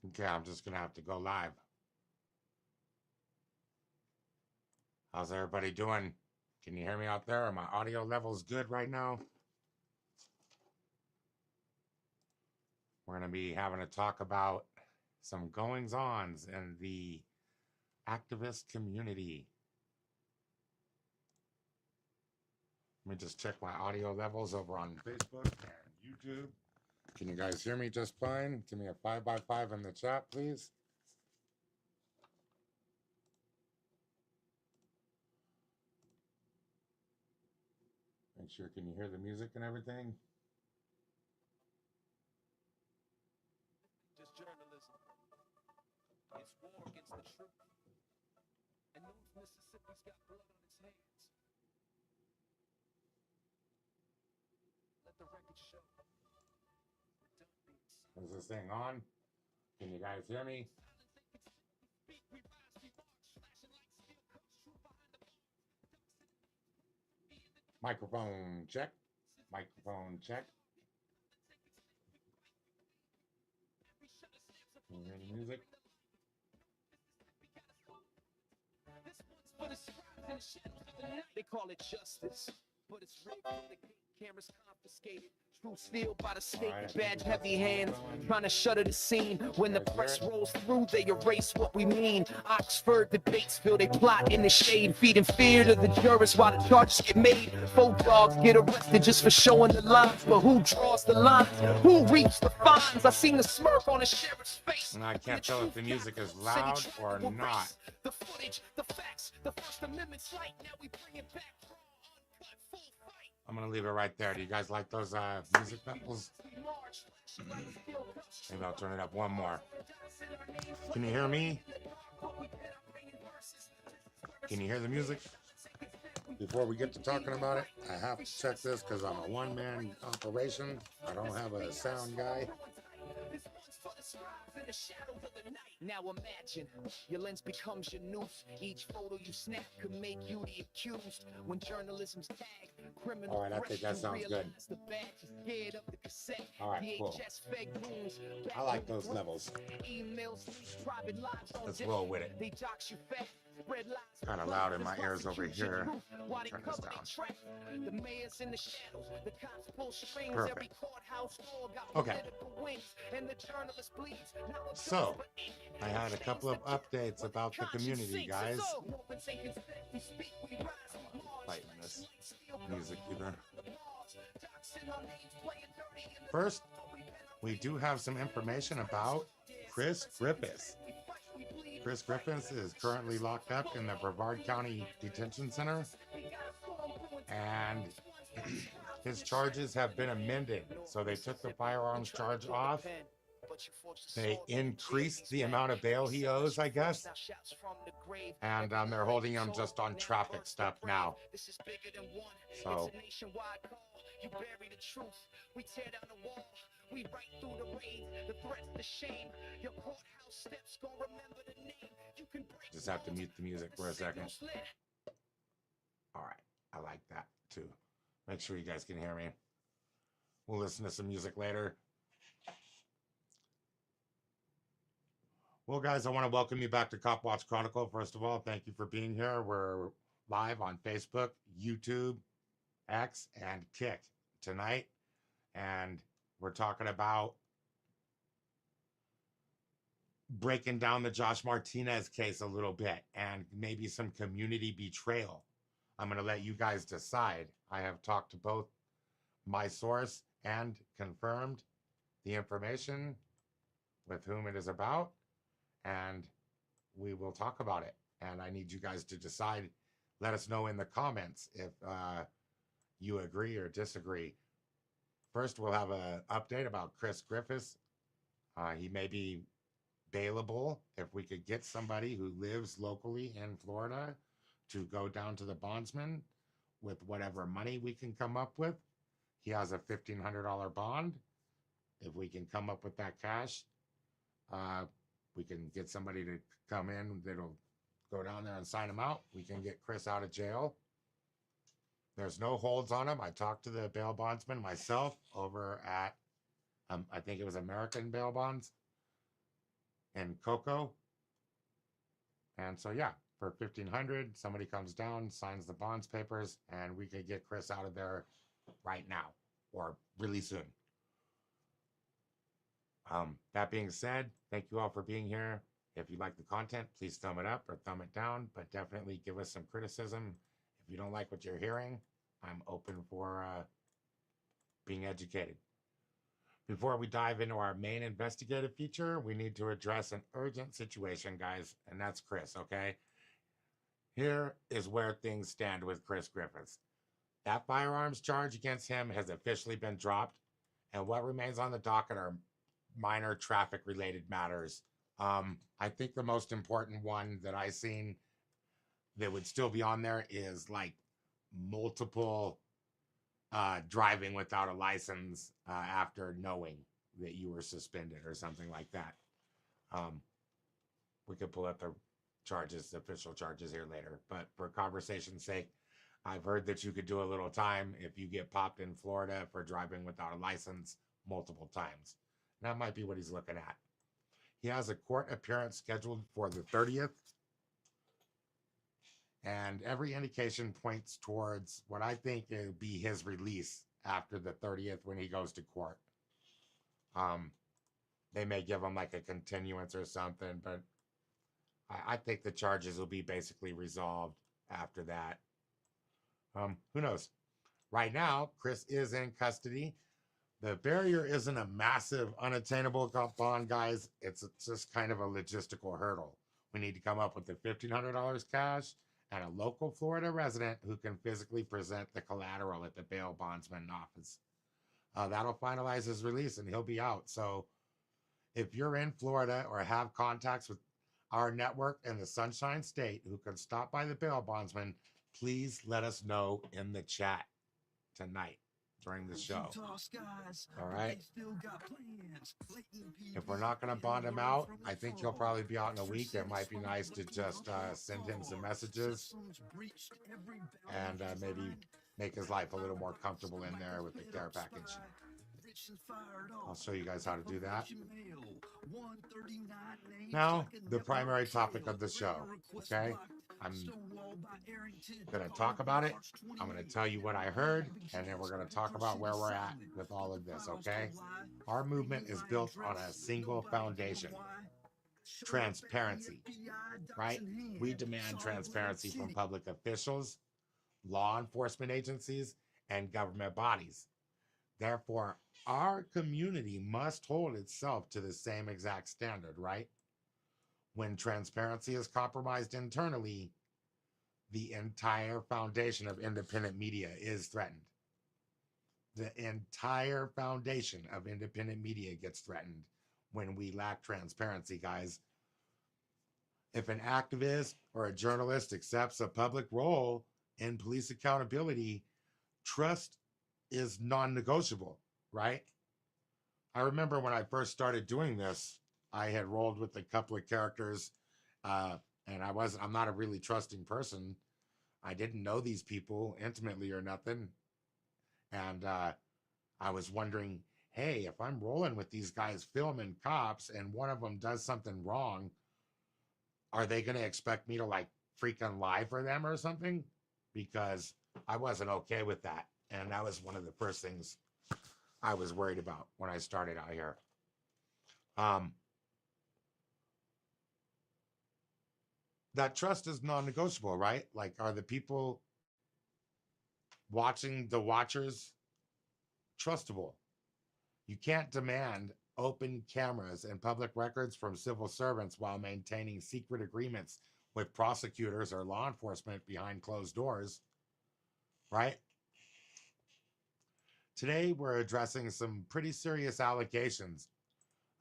Okay, I'm just gonna have to go live. How's everybody doing? Can you hear me out there? Are my audio levels good right now? We're gonna be having a talk about some goings-ons in the activist community. Let me just check my audio levels over on Facebook and YouTube. Can you guys hear me just fine? Give me a 5x5 in the chat, please. Make sure, can you hear the music and everything? Just journalism. It's war against the truth. And North Mississippi's got blood on its hands. Let the record show. Is this thing on? Can you guys hear me? Microphone check. Microphone check. Can you hear the music? They call it justice, but it's rigged from the gate. Cameras confiscated. Truth steal by the state. Badge heavy hands trying to shutter the scene. When the press rolls through, they erase what we mean. Oxford debates feel they plot in the shade, feeding fear to the jurors while the charges get made. Folk dogs get arrested just for showing the lines, but who draws the lines? Who reaps the fines? I seen the smirk on the sheriff's face. And I can't tell if the music is loud or not. The footage, the facts, the First Amendment's light. Now we bring it back. I'm gonna leave it right there. Do you guys like those music levels? Maybe I'll turn it up one more. Can you hear me? Can you hear the music? Before we get to talking about it, I have to check this because I'm a one-man operation. I don't have a sound guy. Now imagine your lens becomes your noose. Each photo you snap could make you the accused. When journalism's tagged, criminal. All right, I think that sounds good. All right, cool. I like those levels. Let's roll with it. Kind of loud in my ears over here. Turn this down. Perfect. Okay. So, I had a couple of updates about the community, guys. Fighting this music either. First, we do have some information about Chris Griffin. Chris Griffin is currently locked up in the Brevard County Detention Center, and his charges have been amended. So they took the firearms charge off. They increased the amount of bail he owes, I guess, and they're holding him just on traffic stuff now. So just have to mute the music for a second. All right, I like that too. Make sure you guys can hear me. We'll listen to some music later. Well, guys, I want to welcome you back to Copwatch Chronicle. First of all, thank you for being here. We're live on Facebook, YouTube, X, and Kick tonight. And we're talking about breaking down the Josh Martinez case a little bit and maybe some community betrayal. I'm going to let you guys decide. I have talked to both my source and confirmed the information with whom it is about, and we will talk about it. And I need you guys to decide. Let us know in the comments if you agree or disagree. First, we'll have an update about Chris Griffin. He may be bailable if we could get somebody who lives locally in Florida to go down to the bondsman with whatever money we can come up with. He has a $1,500 bond. If we can come up with that cash, we can get somebody to come in that'll go down there and sign him out. We can get Chris out of jail. There's no holds on him. I talked to the bail bondsman myself over at, I think it was American Bail Bonds. in Cocoa. And so, yeah, for 1,500, somebody comes down, signs the bonds papers, and we could get Chris out of there right now or really soon. That being said, thank you all for being here. If you like the content, please thumb it up or thumb it down, but definitely give us some criticism. If you don't like what you're hearing, I'm open for being educated. Before we dive into our main investigative feature, we need to address an urgent situation, guys, and that's Chris, okay? Here is where things stand with Chris Griffiths. That firearms charge against him has officially been dropped, and what remains on the docket are minor traffic-related matters. I think the most important one that I've seen that would still be on there is like multiple driving without a license after knowing that you were suspended or something like that. We could pull up the charges, the official charges here later, but for conversation's sake, I've heard that you could do a little time if you get popped in Florida for driving without a license multiple times. That might be what he's looking at. He has a court appearance scheduled for the 30th. And every indication points towards what I think it would be his release after the 30th when he goes to court. They may give him like a continuance or something, but I think the charges will be basically resolved after that. Who knows? Right now, Chris is in custody. The barrier isn't a massive, unattainable bond, guys. It's just kind of a logistical hurdle. We need to come up with the $1,500 cash and a local Florida resident who can physically present the collateral at the bail bondsman office. That'll finalize his release and he'll be out. So if you're in Florida or have contacts with our network in the Sunshine State who can stop by the bail bondsman, please let us know in the chat tonight during the show. All right. If we're not going to bond him out, I think he'll probably be out in a week. It might be nice to just send him some messages and maybe make his life a little more comfortable in there with the care package. I'll show you guys how to do that. Now, the primary topic of the show, okay? I'm going to talk about it. I'm going to tell you what I heard, and then we're going to talk about where we're at with all of this, okay? Our movement is built on a single foundation: transparency, right? We demand transparency from public officials, law enforcement agencies, and government bodies. Therefore, our community must hold itself to the same exact standard, right? When transparency is compromised internally, the entire foundation of independent media is threatened. The entire foundation of independent media gets threatened when we lack transparency, guys. If an activist or a journalist accepts a public role in police accountability, trust is non-negotiable, right? I remember when I first started doing this, I had rolled with a couple of characters, and I'm not a really trusting person. I didn't know these people intimately or nothing. And I was wondering, hey, if I'm rolling with these guys filming cops and one of them does something wrong, are they going to expect me to like freaking lie for them or something? Because I wasn't okay with that. And that was one of the first things I was worried about when I started out here. That trust is non-negotiable, right? Like, are the people watching the watchers trustable? You can't demand open cameras and public records from civil servants while maintaining secret agreements with prosecutors or law enforcement behind closed doors, right? Today, we're addressing some pretty serious allegations.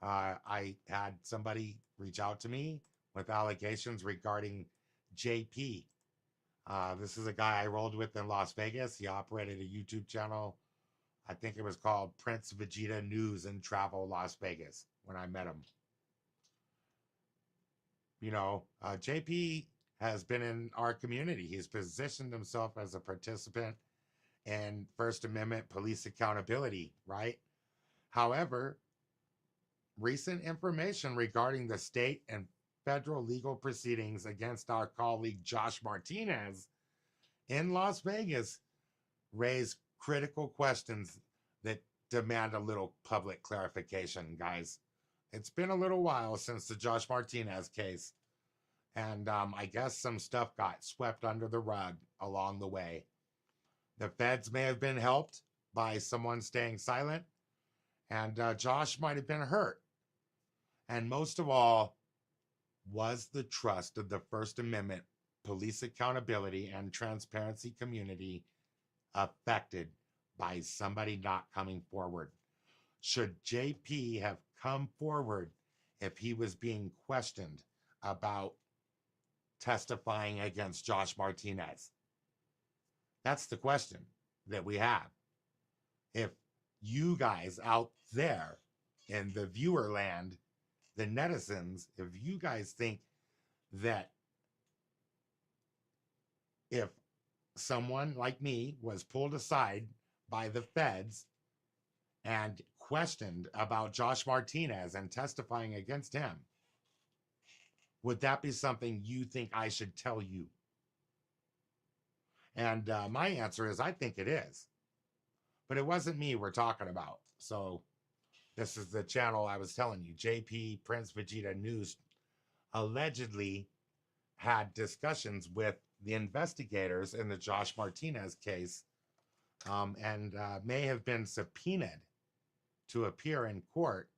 I had somebody reach out to me with allegations regarding JP. This is a guy I rolled with in Las Vegas. He operated a YouTube channel. I think it was called Prince Vegeta News and Travel Las Vegas when I met him. You know, JP has been in our community. He's positioned himself as a participant in First Amendment police accountability, right? However, recent information regarding the state and federal legal proceedings against our colleague Josh Martinez in Las Vegas raise critical questions that demand a little public clarification, guys. It's been a little while since the Josh Martinez case, and I guess some stuff got swept under the rug along the way. The feds may have been helped by someone staying silent, and Josh might have been hurt. And most of all, was the trust of the First Amendment police accountability and transparency community affected by somebody not coming forward? Should JP have come forward if he was being questioned about testifying against Josh Martinez? That's the question that we have. If you guys out there in the viewer land, the netizens, if you guys think that if someone like me was pulled aside by the feds and questioned about Josh Martinez and testifying against him, would that be something you think I should tell you? And my answer is, I think it is. But it wasn't me we're talking about. So this is the channel I was telling you. JP Prince Vegeta News allegedly had discussions with the investigators in the Josh Martinez case, and may have been subpoenaed to appear in court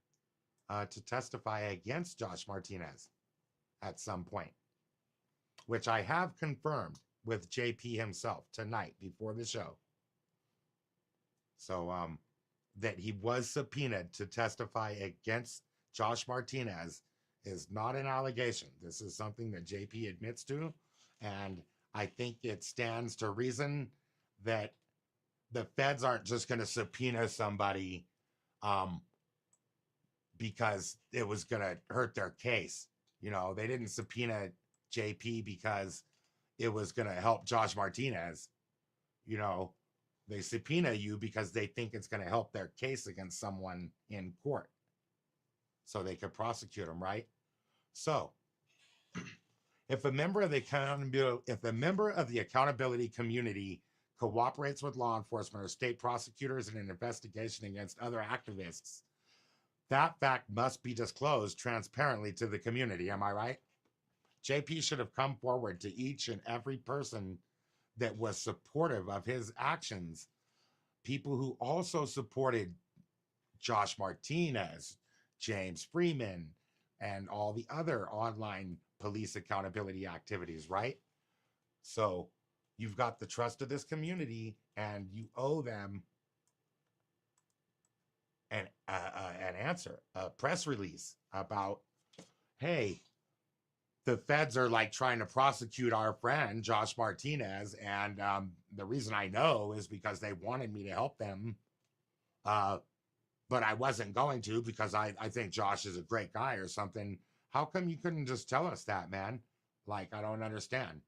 to testify against Josh Martinez at some point, which I have confirmed with JP himself tonight before the show. So that he was subpoenaed to testify against Josh Martinez is not an allegation. This is something that JP admits to, and I think it stands to reason that the feds aren't just going to subpoena somebody because it was going to hurt their case. You know, they didn't subpoena JP because it was going to help Josh Martinez. You know, they subpoena you because they think it's going to help their case against someone in court, so they could prosecute them, right? So, if a member of the accountability community cooperates with law enforcement or state prosecutors in an investigation against other activists, that fact must be disclosed transparently to the community. Am I right? JP should have come forward to each and every person that was supportive of his actions. People who also supported Josh Martinez, James Freeman, and all the other online police accountability activities, right? So you've got the trust of this community, and you owe them an answer, a press release about, hey, the feds are like trying to prosecute our friend Josh Martinez, and the reason I know is because they wanted me to help them, but I wasn't going to because I think Josh is a great guy or something. How come you couldn't just tell us that, man? Like, I don't understand.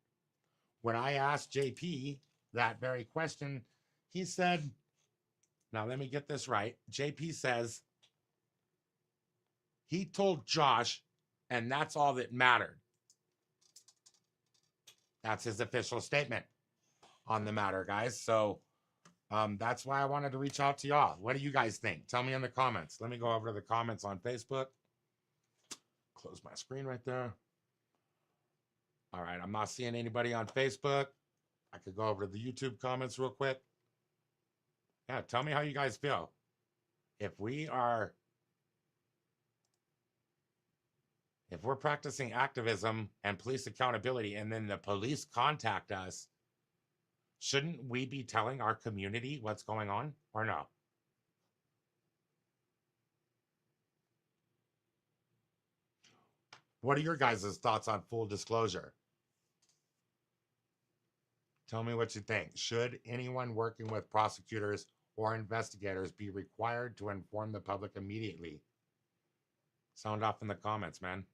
When I asked JP that very question, he said, now let me get this right. JP says he told Josh, and that's all that mattered. That's his official statement on the matter, guys. So that's why I wanted to reach out to y'all. What do you guys think? Tell me in the comments. Let me go over to the comments on Facebook. Close my screen right there. All right, I'm not seeing anybody on Facebook. I could go over to the YouTube comments real quick. Yeah, tell me how you guys feel. If we're practicing activism and police accountability, and then the police contact us, shouldn't we be telling our community what's going on, or no? What are your guys' thoughts on full disclosure? Tell me what you think. Should anyone working with prosecutors or investigators be required to inform the public immediately? Sound off in the comments, man.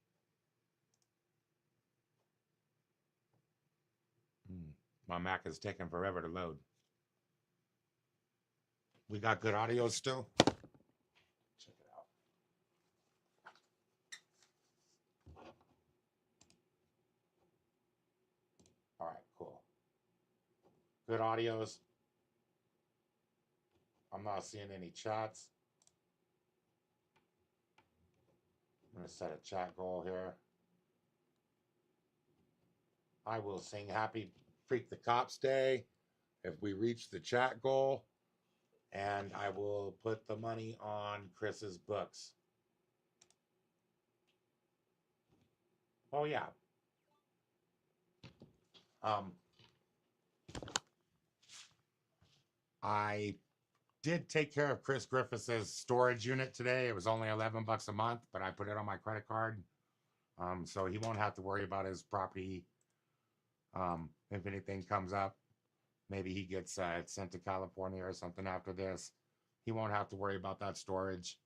My Mac is taking forever to load. We got good audio still? Check it out. Good audios. I'm not seeing any chats. I'm going to set a chat goal here. I will sing Happy Freak the Cops Day if we reach the chat goal. And I will put the money on Chris's books. Oh, yeah. I did take care of Chris Griffith's storage unit today. It was only $11 a month, but I put it on my credit card. So he won't have to worry about his property. If anything comes up, maybe he gets sent to California or something after this. He won't have to worry about that storage.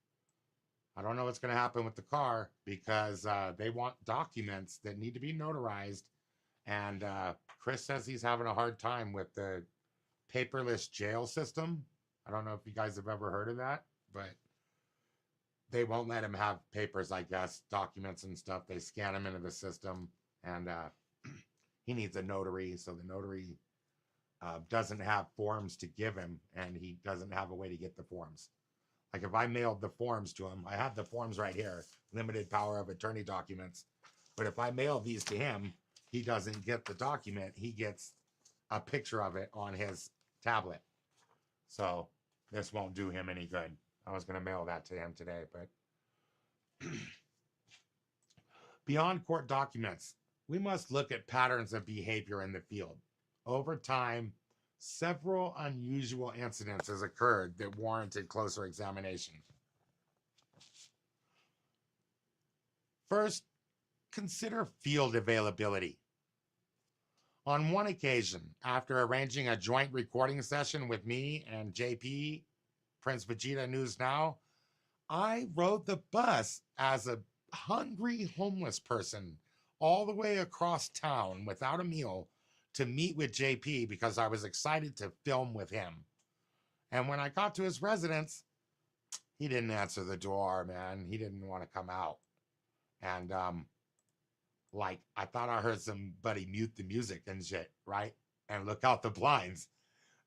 I don't know what's going to happen with the car because they want documents that need to be notarized. And Chris says he's having a hard time with the paperless jail system. I don't know if you guys have ever heard of that, but they won't let him have papers, I guess, documents and stuff. They scan him into the system, and he needs a notary. So the notary doesn't have forms to give him, and he doesn't have a way to get the forms. Like if I mailed the forms to him, I have the forms right here, limited power of attorney documents. But if I mail these to him, he doesn't get the document. He gets a picture of it on his tablet. So this won't do him any good. I was going to mail that to him today, but beyond court documents, we must look at patterns of behavior in the field. Over time, several unusual incidents has occurred that warranted closer examination. First, consider field availability. On one occasion, after arranging a joint recording session with me and JP, Prince Vegeta News Now, I rode the bus as a hungry homeless person all the way across town without a meal to meet with JP because I was excited to film with him. And when I got to his residence, he didn't answer the door, man. He didn't want to come out. And like I thought I heard somebody mute the music and shit, right? And look out the blinds.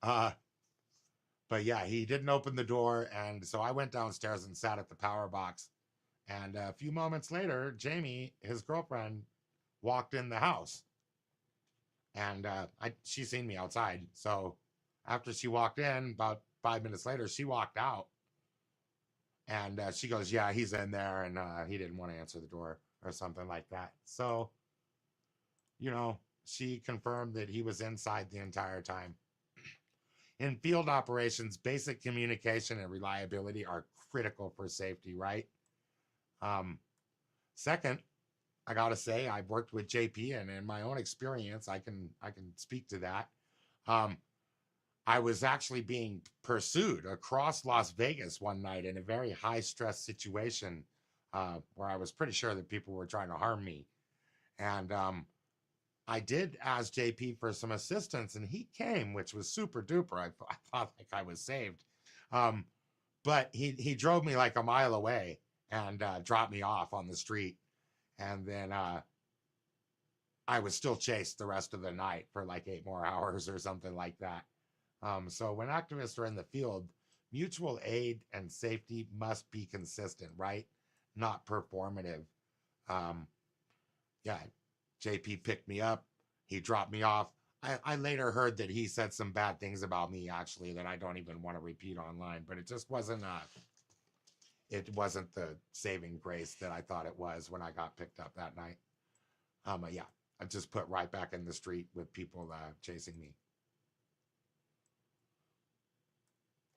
But yeah, he didn't open the door, and so I went downstairs and sat at the power box. And a few moments later, Jamie, his girlfriend, walked in the house, and she seen me outside. So after she walked in, about 5 minutes later, she walked out, and she goes, "Yeah, he's in there, and he didn't want to answer the door or something like that." So, she confirmed that he was inside the entire time. In field operations, basic communication and reliability are critical for safety, right? Second, I gotta say, I've worked with JP, and in my own experience, I can speak to that. I was actually being pursued across Las Vegas one night in a very high stress situation where I was pretty sure that people were trying to harm me. And I did ask JP for some assistance, and he came, which was super duper. I thought like I was saved. But he drove me like a mile away and dropped me off on the street. And then I was still chased the rest of the night for like 8 more hours or something like that. So when activists are in the field, mutual aid and safety must be consistent, right? Not performative. Yeah, JP picked me up. He dropped me off. I later heard that he said some bad things about me, actually, that I don't even want to repeat online, but it just wasn't the saving grace that I thought it was when I got picked up that night. Yeah, I just put right back in the street with people chasing me.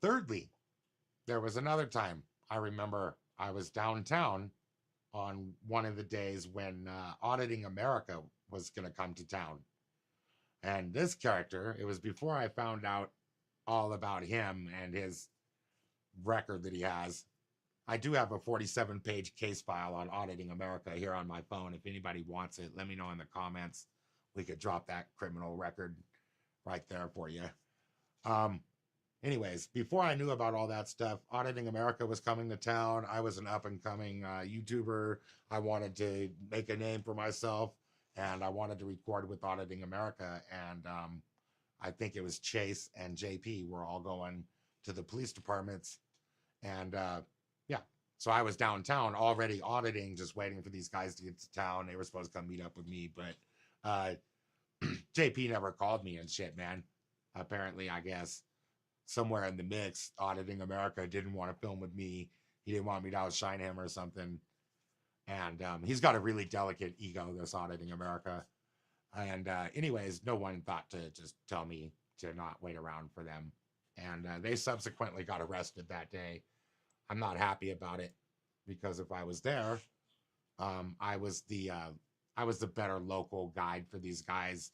Thirdly, there was another time I remember I was downtown on one of the days when Auditing America was going to come to town. And this character, it was before I found out all about him and his record that he has. I do have a 47-page case file on Auditing America here on my phone. If anybody wants it, let me know in the comments. We could drop that criminal record right there for you. Anyways, before I knew about all that stuff, Auditing America was coming to town. I was an up-and-coming YouTuber. I wanted to make a name for myself, and I wanted to record with Auditing America. And I think it was Chase and JP were all going to the police departments. And yeah, so I was downtown already auditing, just waiting for these guys to get to town. They were supposed to come meet up with me, but JP never called me and shit, man. Apparently, I guess somewhere in the mix, Auditing America didn't want to film with me. He didn't want me to outshine him or something. And he's got a really delicate ego, this Auditing America. And anyways, no one thought to just tell me to not wait around for them. And they subsequently got arrested that day. I'm not happy about it, because if I was there, I was the better local guide for these guys.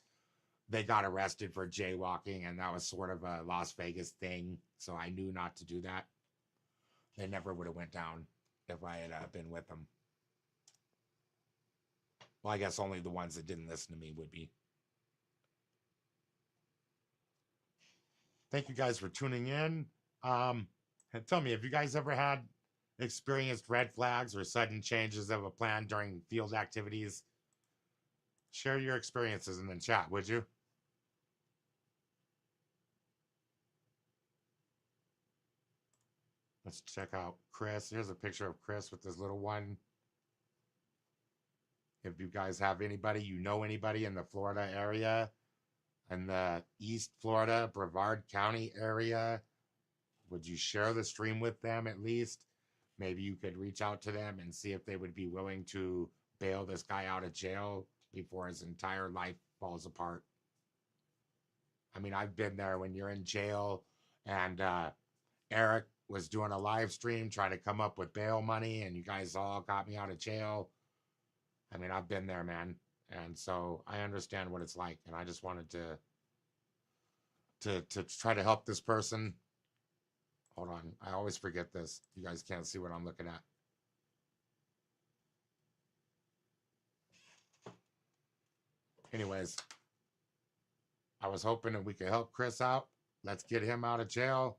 They got arrested for jaywalking, and that was sort of a Las Vegas thing. So I knew not to do that. They never would have went down if I had been with them. Well, I guess only the ones that didn't listen to me would be. Thank you guys for tuning in. And tell me, have you guys ever had experienced red flags or sudden changes of a plan during field activities? Share your experiences in the chat, would you? Let's check out Chris. Here's a picture of Chris with his little one. If you guys have anybody, you know anybody in the Florida area, in the East Florida, Brevard County area, would you share the stream with them at least? Maybe you could reach out to them and see if they would be willing to bail this guy out of jail before his entire life falls apart. I mean, I've been there when you're in jail, and Eric was doing a live stream trying to come up with bail money, and you guys all got me out of jail. I mean, I've been there, man. And so I understand what it's like. And I just wanted to try to help this person. Hold on. I always forget this. You guys can't see what I'm looking at. Anyways, I was hoping that we could help Chris out. Let's get him out of jail.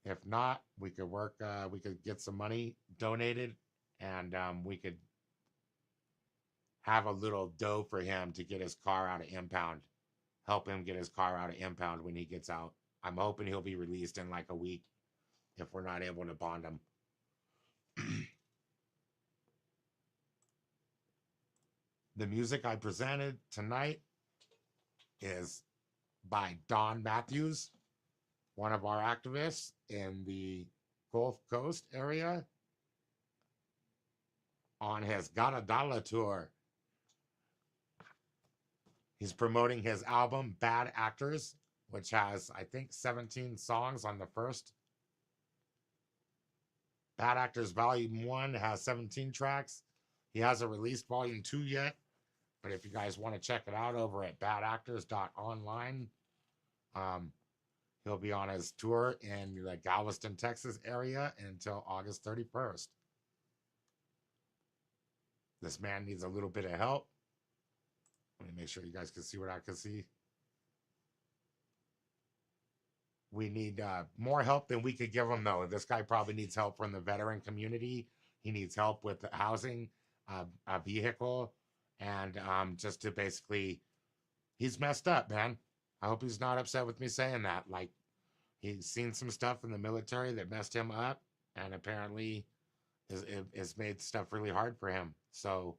If not, we could work, we could get some money donated, and we could have a little dough for him to get his car out of impound. Help him get his car out of impound when he gets out. I'm hoping he'll be released in like a week if we're not able to bond him. The music I presented tonight is by Don Matthews, one of our activists in the Gulf Coast area, on his Gadadala tour. He's promoting his album, Bad Actors, which has, I think, 17 songs on the first. Bad Actors Volume 1 has 17 tracks. He hasn't released Volume 2 yet, but if you guys want to check it out over at badactors.online, he'll be on his tour in the Galveston, Texas area until August 31st. This man needs a little bit of help. Let me make sure you guys can see what I can see. We need more help than we could give him, though. This guy probably needs help from the veteran community. He needs help with housing, a vehicle, and just to basically, he's messed up, man. I hope he's not upset with me saying that. Like, he's seen some stuff in the military that messed him up, and apparently it's made stuff really hard for him. So,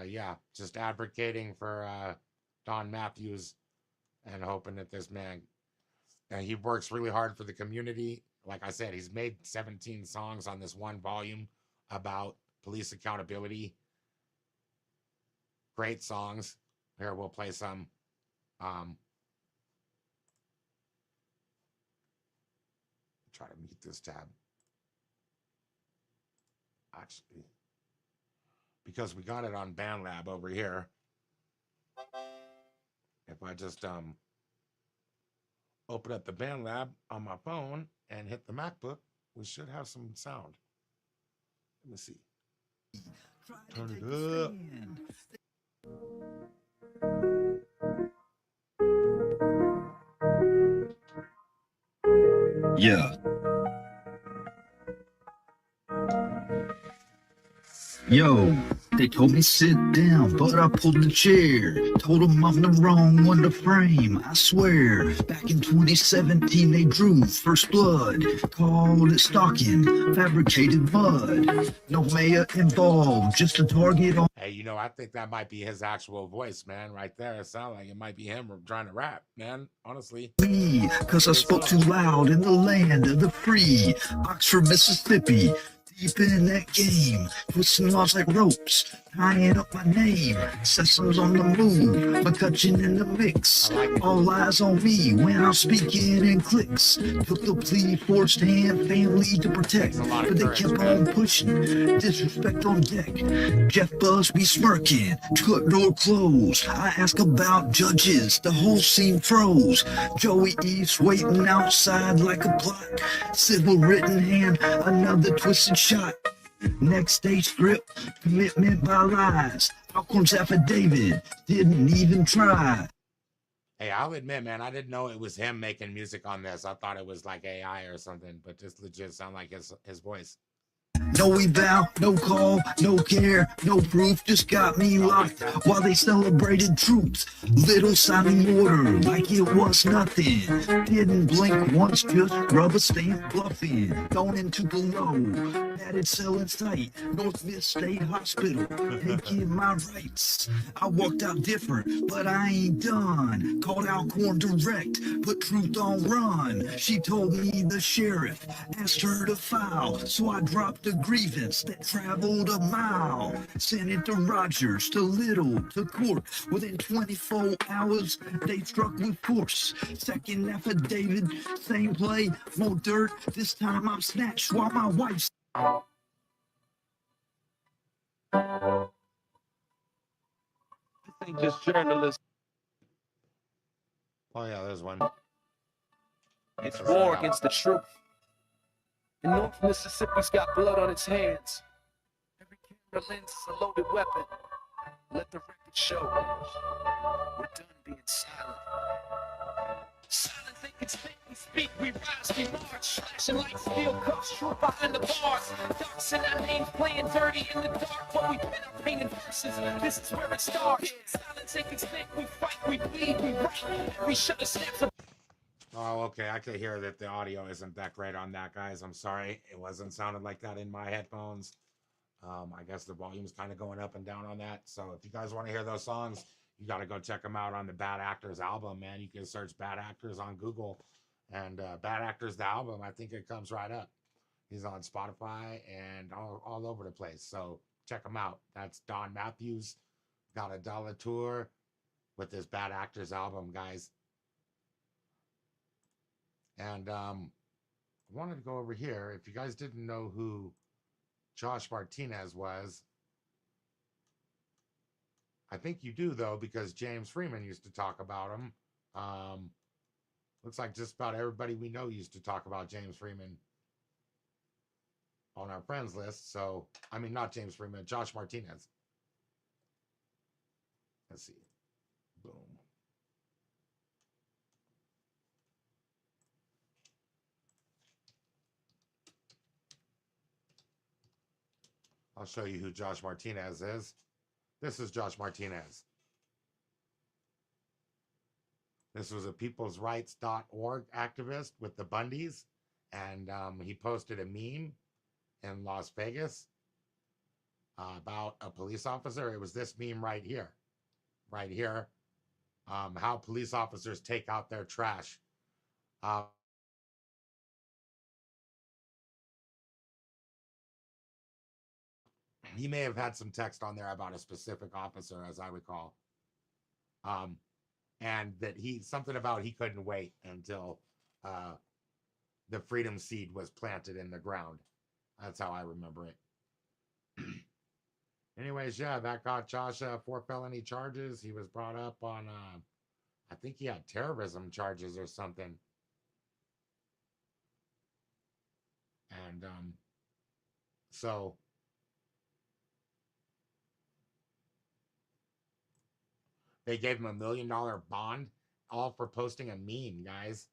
yeah, just advocating for Don Matthews and hoping that this man, he works really hard for the community. Like I said, he's made 17 songs on this one volume about police accountability. Great songs. Here, we'll play some. Try to mute this tab. Actually, because we got it on BandLab over here. If I just open up the BandLab on my phone and hit the MacBook, we should have some sound. Let me see. Turn it up. Yeah. Yo, They told me sit down, but I pulled the chair. Told them I'm the wrong one to frame, I swear. Back in 2017 they drew first blood. Called it stalking, fabricated mud. No mayor involved, just a target on Hey, you know, I think that might be his actual voice, man, right there. It sounds like it might be him trying to rap, man, honestly. me. Cause I spoke too loud in the land of the free. Oxford, Mississippi. Deep in that game, twisting laws like ropes, tying up my name. Sessions on the move, McCutcheon in the mix. All eyes on me when I'm speaking in clicks. Took the plea, forced hand, family to protect, but they kept on pushing. Disrespect on deck. Jeff Buzz be smirking, cut door closed. I ask about judges, the whole scene froze. Joey East waiting outside like a plot. Civil written hand, another twisted shot. Next day script, commitment by lies. Outcomes affidavit, didn't even try. Hey, I'll admit, man, I didn't know it was him making music on this. I thought it was like AI or something, but this legit sound like his voice. No eval, no call, no care, no proof, just got me locked while they celebrated troops. Little signing order like it was nothing. Didn't blink once, just rubber stamp bluffing. Thrown into below, padded cell in sight. North Mid State Hospital, taking my rights. I walked out different, but I ain't done. Called Alcorn direct, put truth on run. She told me the sheriff asked her to file, so I dropped a grievance that traveled a mile. Sent it to Rogers, to Little, to court. Within 24 hours, they struck with force. Second affidavit, same play, more dirt. This time I'm snatched while my wife's. This ain't just journalism. Oh, yeah, there's one. It's war against the truth. And North Mississippi's got blood on its hands. Every camera lens is a loaded weapon. Let the record show. We're done being silent. Silent, they can think, we speak, we rise, we march. Flashing like steel cuffs, true behind the bars. Darks in our names, playing dirty in the dark. But we pen our pain in verses, this is where it starts. Silent, they can think, we fight, we bleed, we write. We shut the snaps of. Oh, okay. I could hear that the audio isn't that great on that, guys. I'm sorry. It wasn't sounding like that in my headphones. I guess the volume's kind of going up and down on that. So if you guys want to hear those songs, you got to go check them out on the Bad Actors album, man. You can search Bad Actors on Google and Bad Actors, the album. I think it comes right up. He's on Spotify and all over the place. So check him out. That's Don Matthews. Got a dollar tour with this Bad Actors album, guys. And I wanted to go over here. If you guys didn't know who Josh Martinez was, I think you do, though, because James Freeman used to talk about him. Looks like just about everybody we know used to talk about James Freeman on our friends list. So, I mean, not James Freeman, Josh Martinez. Let's see. Boom. I'll show you who Josh Martinez is. This is Josh Martinez. This was a peoplesrights.org activist with the Bundys, and he posted a meme in Las Vegas about a police officer. It was this meme right here. How police officers take out their trash. He may have had some text on there about a specific officer, as I recall. And that something about he couldn't wait until the freedom seed was planted in the ground. That's how I remember it. Anyways, yeah, that got Josh 4 felony charges. He was brought up on, I think he had terrorism charges or something. And so they gave him $1 million bond, all for posting a meme, guys.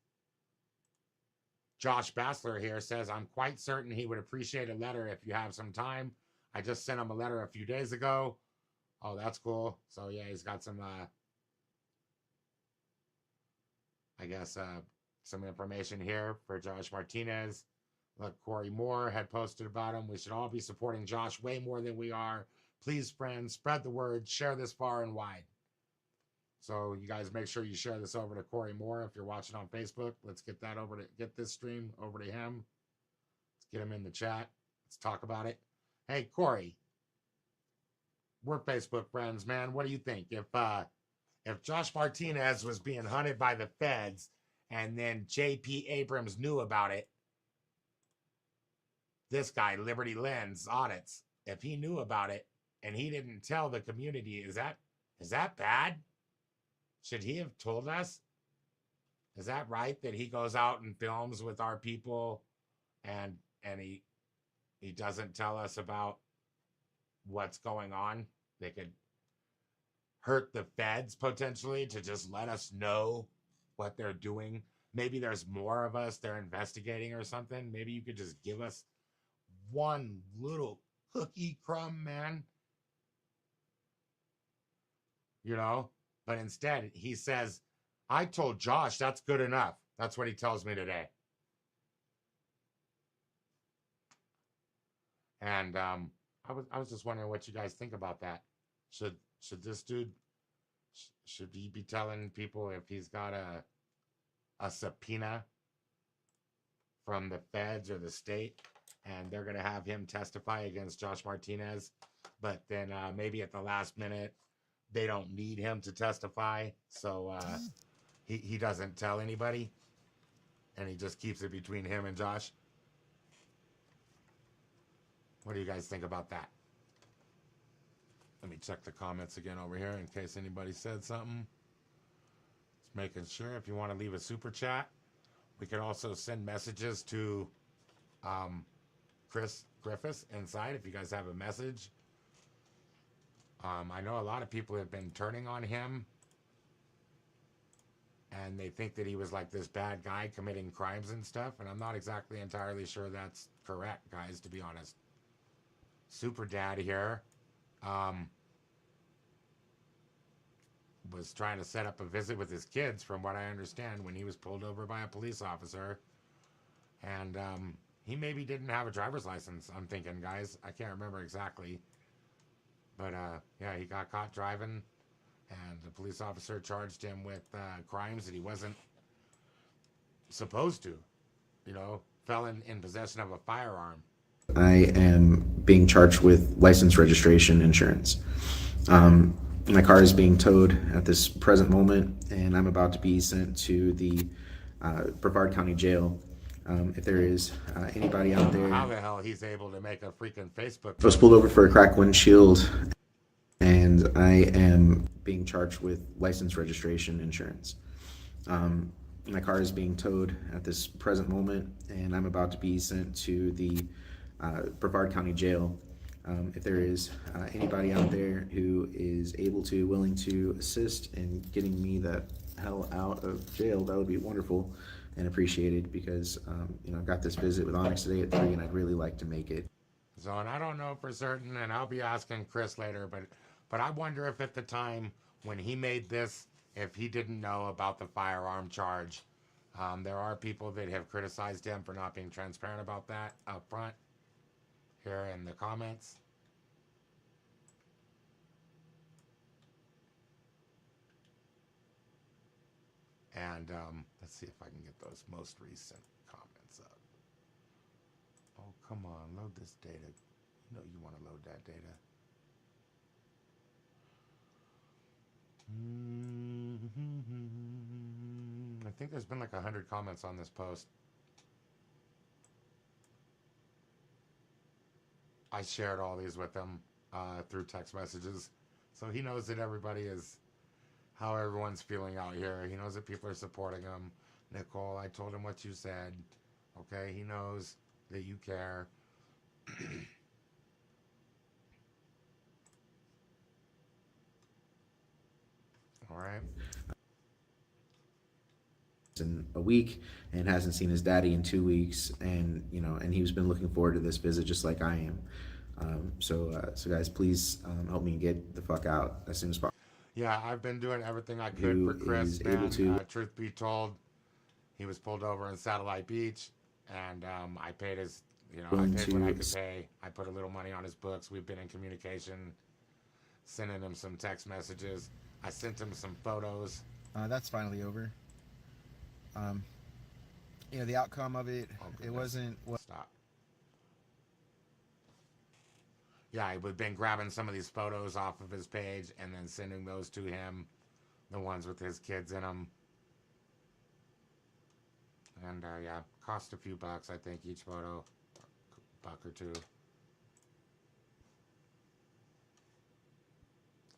Josh Bassler here says, I'm quite certain he would appreciate a letter if you have some time. I just sent him a letter a few days ago. Oh, that's cool. So yeah, he's got some I guess some information here for Josh Martinez. Look, Corey Moore had posted about him. We should all be supporting Josh way more than we are. Please, friends, spread the word. Share this far and wide. So you guys make sure you share this over to Corey Moore if you're watching on Facebook. Let's get that over to get this stream over to him. Let's get him in the chat. Let's talk about it. Hey, Corey, we're Facebook friends, man. What do you think? If Josh Martinez was being hunted by the feds and then J.P. Abrams knew about it, this guy, Liberty Lens Audits, if he knew about it and he didn't tell the community, is that bad? Should he have told us? Is that right that he goes out and films with our people and he doesn't tell us about what's going on? They could hurt the feds potentially to just let us know what they're doing. Maybe there's more of us they're investigating or something. Maybe you could just give us one little cookie crumb, man. You know? But instead, he says, I told Josh that's good enough. That's what he tells me today. And I was just wondering what you guys think about that. Should this dude, should he be telling people if he's got a subpoena from the feds or the state and they're going to have him testify against Josh Martinez, but then maybe at the last minute they don't need him to testify, so he doesn't tell anybody and he just keeps it between him and Josh? What do you guys think about that? Let me check the comments again over here in case anybody said something. Just making sure. If you want to leave a super chat, we can also send messages to Chris Griffin inside if you guys have a message. I know a lot of people have been turning on him and they think that he was like this bad guy committing crimes and stuff, and I'm not exactly entirely sure that's correct, guys, to be honest. Super Dad here was trying to set up a visit with his kids, from what I understand, when he was pulled over by a police officer. And he maybe didn't have a driver's license, I'm thinking, guys. I can't remember exactly. But yeah, he got caught driving, and the police officer charged him with crimes that he wasn't supposed to. You know, felon in possession of a firearm. I am being charged with license, registration, insurance. My car is being towed at this present moment, and I'm about to be sent to the Brevard County Jail. If there is anybody out there, how the hell he's able to make a freaking Facebook? I was pulled over for a cracked windshield, and I am being charged with license, registration, insurance. My car is being towed at this present moment, and I'm about to be sent to the Brevard County Jail. If there is anybody out there who is able to, willing to assist in getting me the hell out of jail, that would be wonderful and appreciated, because you know, I've got this visit with Onyx today at 3, and I'd really like to make it. So, and I don't know for certain, and I'll be asking Chris later, but I wonder if at the time when he made this, if he didn't know about the firearm charge. There are people that have criticized him for not being transparent about that up front here in the comments. And let's see if I can get those most recent comments up. Oh, come on, load this data. You know you want to load that data. I think there's been like 100 comments on this post. I shared all these with him through text messages. So he knows that everybody is, how everyone's feeling out here. He knows that people are supporting him. Nicole, I told him what you said. Okay, he knows that you care. All right. In a week, and hasn't seen his daddy in 2 weeks, and you know, and he's been looking forward to this visit just like I am. So guys, please help me get the fuck out as soon as possible. Yeah, I've been doing everything I could Who for Chris, is man. able to Truth be told, he was pulled over in Satellite Beach, and I paid his, I willing paid what I to could pay. I put a little money on his books. We've been in communication, sending him some text messages. I sent him some photos. That's finally over. The outcome of it, Oh, it goodness. wasn't what. Stop. Yeah, we've been grabbing some of these photos off of his page and then sending those to him, the ones with his kids in them. And yeah, cost a few bucks, I think, each photo, $1 or $2.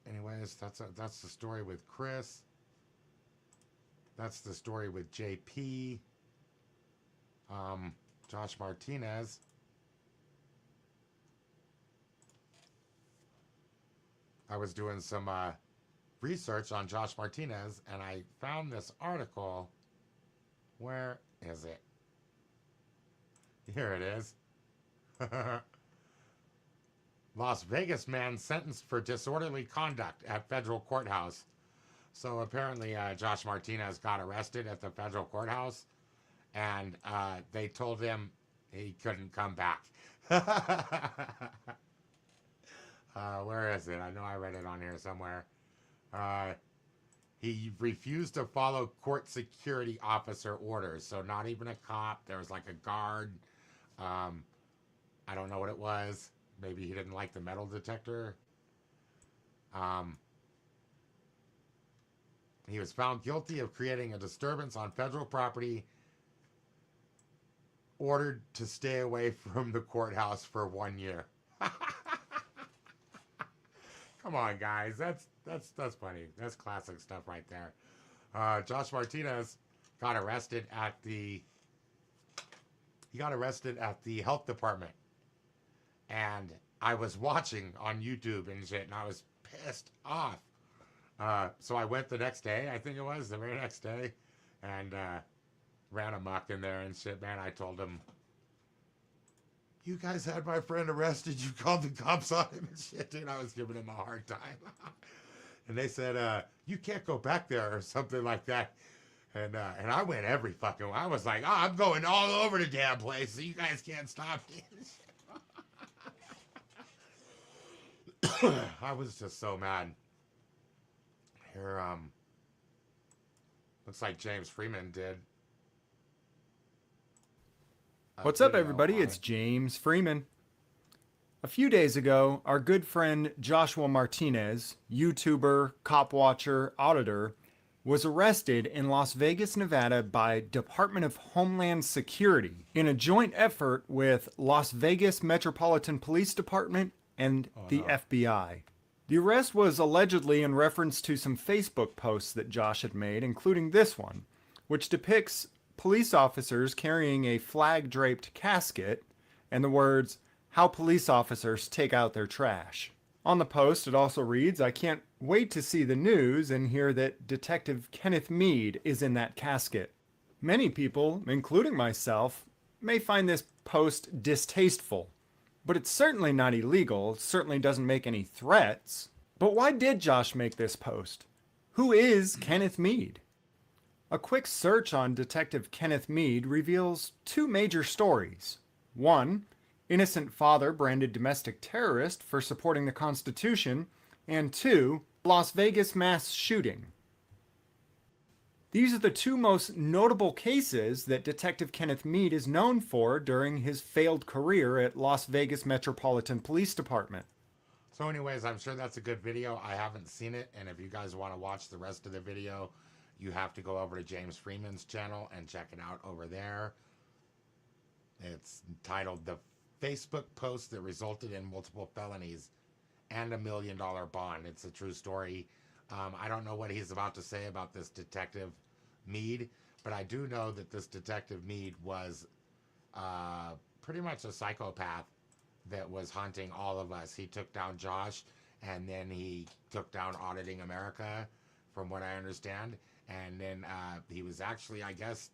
Anyways, that's the story with Chris. That's the story with JP. Josh Martinez. I was doing some research on Josh Martinez, and I found this article. Where is it? Here it is. Las Vegas man sentenced for disorderly conduct at federal courthouse. So apparently Josh Martinez got arrested at the federal courthouse, and they told him he couldn't come back. Where is it? I know I read it on here somewhere. He refused to follow court security officer orders. So not even a cop. There was like a guard. I don't know what it was. Maybe he didn't like the metal detector. He was found guilty of creating a disturbance on federal property, ordered to stay away from the courthouse for 1 year. Come on, guys. That's funny. That's classic stuff right there. Josh Martinez got arrested at the health department. And I was watching on YouTube and shit, and I was pissed off. So I went the next day, I think it was, the very next day, and ran amok in there and shit, man. I told him, you guys had my friend arrested. You called the cops on him and shit, dude. I was giving him a hard time. And they said, you can't go back there or something like that. And I went every fucking way. I was like, I'm going all over the damn place, so you guys can't stop me. I was just so mad. Here, looks like James Freeman did. What's up, everybody? It's James Freeman. A few days ago, our good friend Joshua Martinez, YouTuber, cop watcher, auditor, was arrested in Las Vegas, Nevada by Department of Homeland Security in a joint effort with Las Vegas Metropolitan Police Department and the FBI. The arrest was allegedly in reference to some Facebook posts that Josh had made, including this one, which depicts police officers carrying a flag-draped casket and the words, "How police officers take out their trash." On the post, it also reads, "I can't wait to see the news and hear that Detective Kenneth Meade is in that casket." Many people, including myself, may find this post distasteful, but it's certainly not illegal. It certainly doesn't make any threats. But why did Josh make this post? Who is Kenneth Meade? A quick search on Detective Kenneth Meade reveals two major stories. One, innocent father branded domestic terrorist for supporting the Constitution, and two, Las Vegas mass shooting. These are the two most notable cases that Detective Kenneth Meade is known for during his failed career at Las Vegas Metropolitan Police Department. So anyways, I'm sure that's a good video. I haven't seen it, and if you guys want to watch the rest of the video, you have to go over to James Freeman's channel and check it out over there. It's titled "The Facebook Post That Resulted in Multiple Felonies and $1 Million Bond." It's a true story. I don't know what he's about to say about this Detective Meade, but I do know that this Detective Meade was pretty much a psychopath that was hunting all of us. He took down Josh, and then he took down Auditing America, from what I understand. And then he was actually, I guess,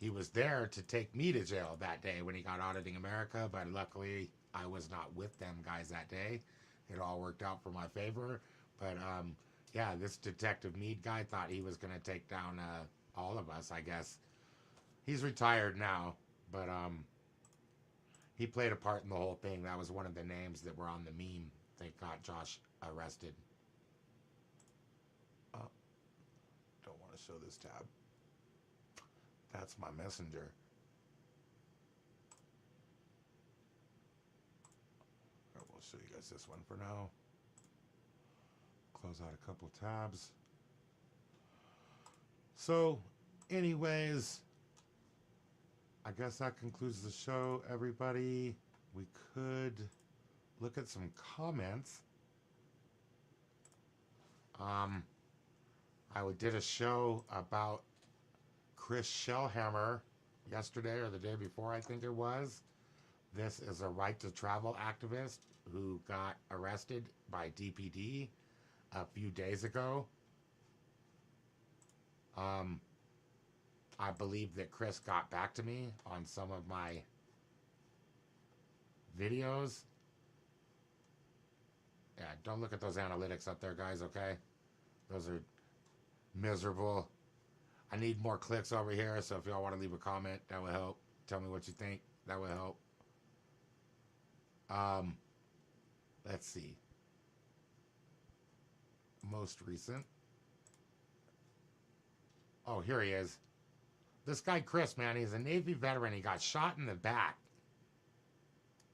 he was there to take me to jail that day when he got Auditing America, but luckily I was not with them guys that day. It all worked out for my favor. But yeah, this Detective Meade guy thought he was gonna take down all of us, I guess. He's retired now, but he played a part in the whole thing. That was one of the names that were on the meme that got Josh arrested. Don't want to show this tab. That's my messenger. We'll show you guys this one for now. Close out a couple tabs. So, anyways, I guess that concludes the show, everybody. We could look at some comments. I did a show about Chris Shellhammer yesterday or the day before, I think it was. This is a right to travel activist who got arrested by DPD a few days ago. I believe that Chris got back to me on some of my videos. Yeah, don't look at those analytics up there, guys, okay? Those are miserable. I need more clicks over here, so if y'all want to leave a comment, that will help. Tell me what you think. That will help. Let's see. Most recent. Oh, here he is. This guy, Chris, man, he's a Navy veteran. He got shot in the back.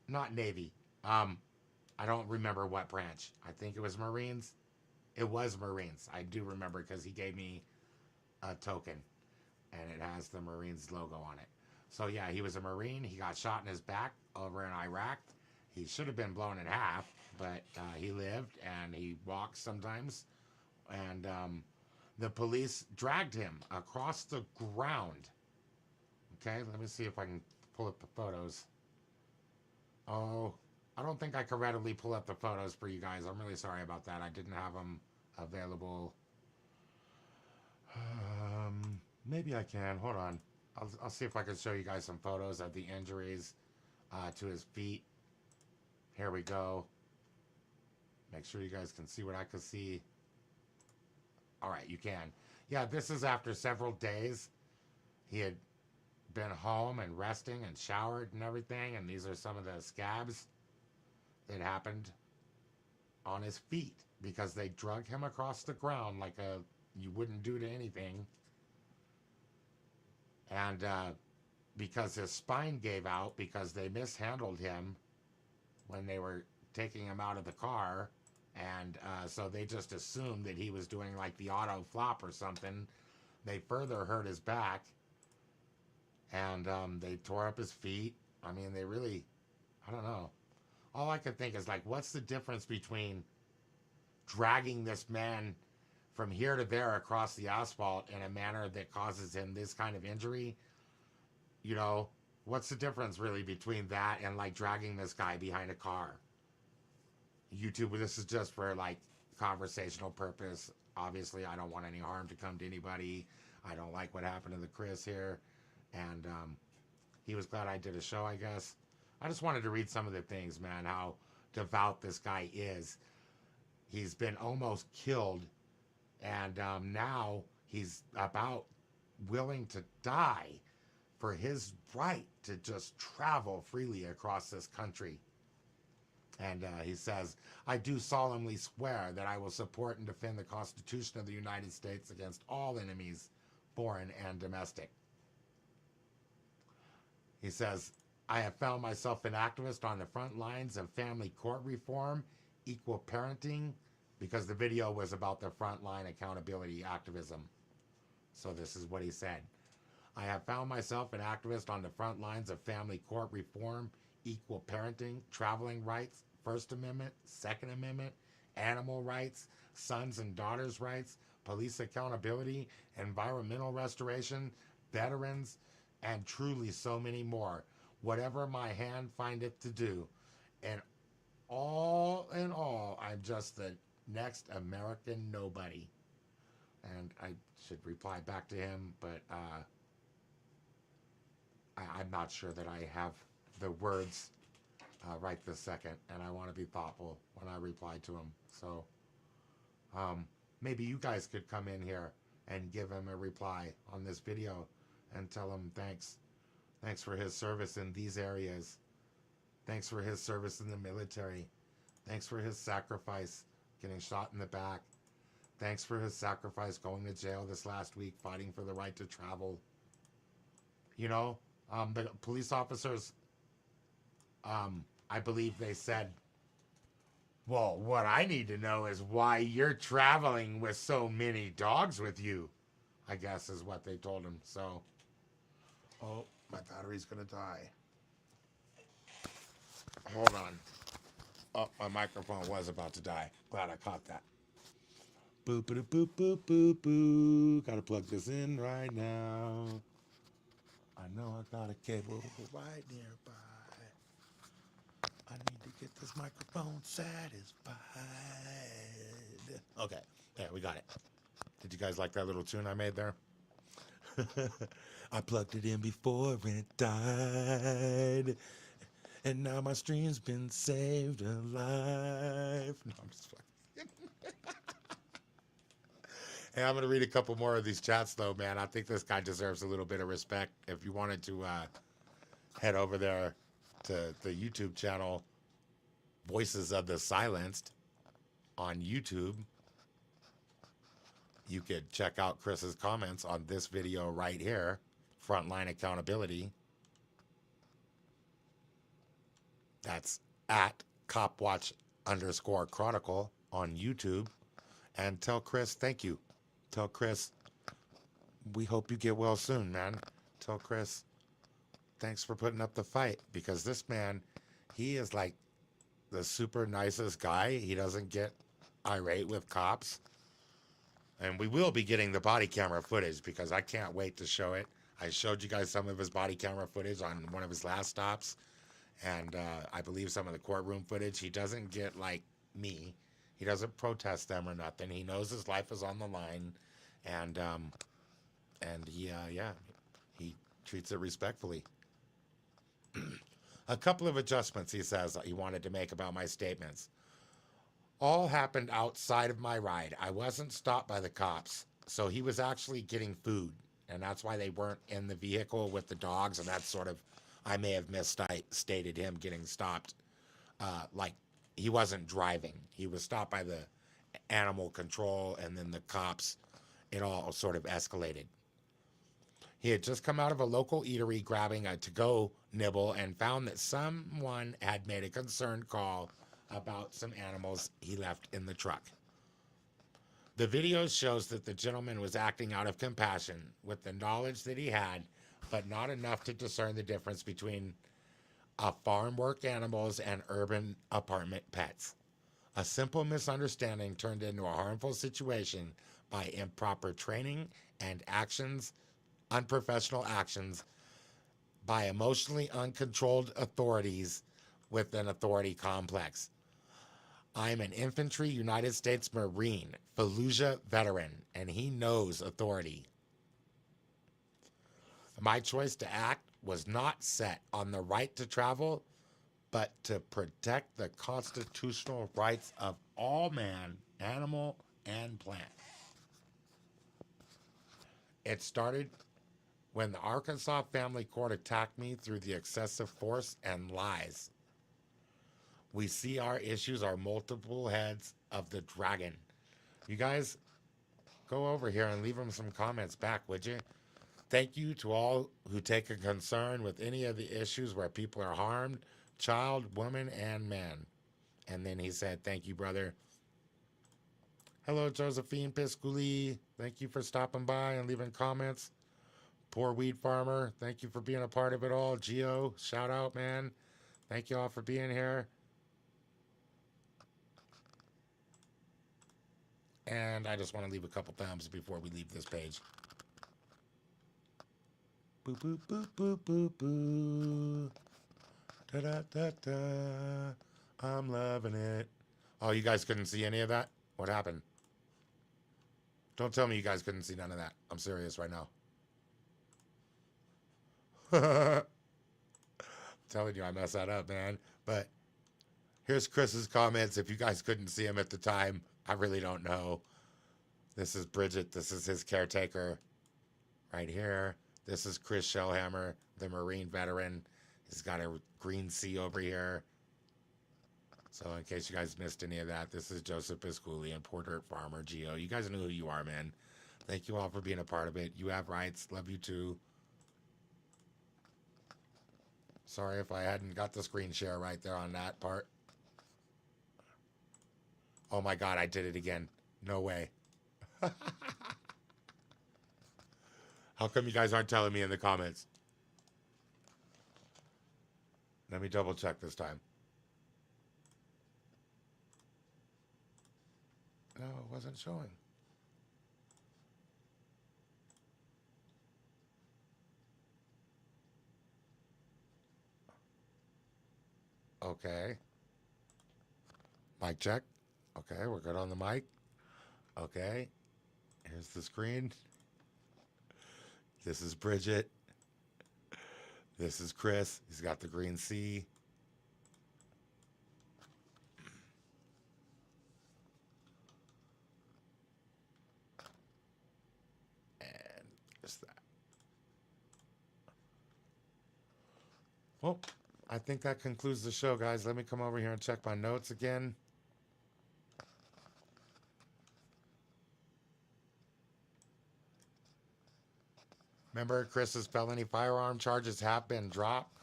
Not Navy. I don't remember what branch. I think it was Marines. It was Marines. I do remember because he gave me a token. And it has the Marines logo on it. So, yeah, he was a Marine. He got shot in his back over in Iraq. He should have been blown in half, but he lived and he walked sometimes. And the police dragged him across the ground. Okay, let me see if I can pull up the photos. Oh, I don't think I can readily pull up the photos for you guys. I'm really sorry about that. I didn't have them available. Maybe I can. Hold on. I'll see if I can show you guys some photos of the injuries to his feet. Here we go. Make sure you guys can see what I can see. All right, you can. Yeah, this is after several days. He had been home and resting and showered and everything, and these are some of the scabs that happened on his feet because they drug him across the ground like you wouldn't do to anything. And because his spine gave out because they mishandled him when they were taking him out of the car. And so they just assumed that he was doing like the auto flop or something. They further hurt his back. And they tore up his feet. I mean, they really, I don't know. All I could think is like, what's the difference between dragging this man from here to there across the asphalt in a manner that causes him this kind of injury? You know, what's the difference really between that and like dragging this guy behind a car? YouTube, this is just for like conversational purpose. Obviously, I don't want any harm to come to anybody. I don't like what happened to the Chris here. And he was glad I did a show, I guess. I just wanted to read some of the things, man, how devout this guy is. He's been almost killed. And now he's about willing to die for his right to just travel freely across this country. And he says, I do solemnly swear that I will support and defend the Constitution of the United States against all enemies, foreign and domestic. He says, I have found myself an activist on the front lines of family court reform, equal parenting, because the video was about the frontline accountability activism. So this is what he said. I have found myself an activist on the front lines of family court reform, equal parenting, traveling rights, First Amendment, Second Amendment, animal rights, sons and daughters' rights, police accountability, environmental restoration, veterans, and truly so many more. Whatever my hand findeth to do. And all in all, I'm just the next American nobody. And I should reply back to him, but I'm not sure that I have the words right this second, and I want to be thoughtful when I reply to him. So maybe you guys could come in here and give him a reply on this video and tell him thanks. Thanks for his service in these areas. Thanks for his service in the military. Thanks for his sacrifice getting shot in the back. Thanks for his sacrifice going to jail this last week, fighting for the right to travel. You know, the police officers, I believe they said, well, what I need to know is why you're traveling with so many dogs with you, I guess is what they told him. So, oh, my battery's going to die. Hold on. Oh, my microphone was about to die. Glad I caught that. Boop, boop, boop, boop, boop, boop. Gotta plug this in right now. I know I got a cable right nearby. I need to get this microphone satisfied. Okay, there, we got it. Did you guys like that little tune I made there? I plugged it in before it died. And now my stream's been saved alive. No, I'm just fucking. Hey, I'm going to read a couple more of these chats, though, man. I think this guy deserves a little bit of respect. If you wanted to head over there to the YouTube channel, Voices of the Silenced, on YouTube, you could check out Chris's comments on this video right here, Frontline Accountability. That's at Copwatch_Chronicle on YouTube. And tell Chris thank you. Tell Chris we hope you get well soon, man. Tell Chris thanks for putting up the fight, because this man, he is like the super nicest guy. He doesn't get irate with cops. And we will be getting the body camera footage, because I can't wait to show it. I showed you guys some of his body camera footage on one of his last stops. And I believe some of the courtroom footage. He doesn't get like me. He doesn't protest them or nothing. He knows his life is on the line, and he he treats it respectfully. A couple of adjustments he says he wanted to make about my statements. All happened outside of my ride. I wasn't stopped by the cops, so he was actually getting food, and that's why they weren't in the vehicle with the dogs, and that's sort of, I may have misstated him getting stopped. Like, he wasn't driving. He was stopped by the animal control, and then the cops. It all sort of escalated. He had just come out of a local eatery grabbing a to-go nibble and found that someone had made a concerned call about some animals he left in the truck. The video shows that the gentleman was acting out of compassion with the knowledge that he had, but not enough to discern the difference between farm work animals and urban apartment pets. A simple misunderstanding turned into a harmful situation by improper training and unprofessional actions by emotionally uncontrolled authorities with an authority complex. I'm an infantry United States Marine, Fallujah veteran, and he knows authority. My choice to act was not set on the right to travel, but to protect the constitutional rights of all man, animal, and plant. It started when the Arkansas Family Court attacked me through the excessive force and lies. We see our issues are multiple heads of the dragon. You guys, go over here and leave them some comments back, would you? Thank you to all who take a concern with any of the issues where people are harmed, child, woman, and man. And then he said, thank you, brother. Hello, Josephine Pisculi. Thank you for stopping by and leaving comments. Poor Weed Farmer, thank you for being a part of it all. Gio, shout out, man. Thank you all for being here. And I just want to leave a couple thumbs before we leave this page. Boop, boop, boop, boop, boop, boop. Da-da-da-da. I'm loving it. Oh, you guys couldn't see any of that? What happened? Don't tell me you guys couldn't see none of that. I'm serious right now. I'm telling you, I messed that up, man. But here's Chris's comments. If you guys couldn't see him at the time, I really don't know. This is Bridget. This is his caretaker right here. This is Chris Shellhammer, the Marine veteran. He's got a green C over here. So in case you guys missed any of that, this is Joseph Pisculi and Porter Farmer Geo. You guys know who you are, man. Thank you all for being a part of it. You have rights. Love you too. Sorry if I hadn't got the screen share right there on that part. Oh my God, I did it again. No way. How come you guys aren't telling me in the comments? Let me double check this time. No, it wasn't showing. Okay. Mic check. Okay, we're good on the mic. Okay. Here's the screen. This is Bridget. This is Chris. He's got the green C. And just that. Well, I think that concludes the show, guys. Let me come over here and check my notes again. Remember, Chris's felony firearm charges have been dropped.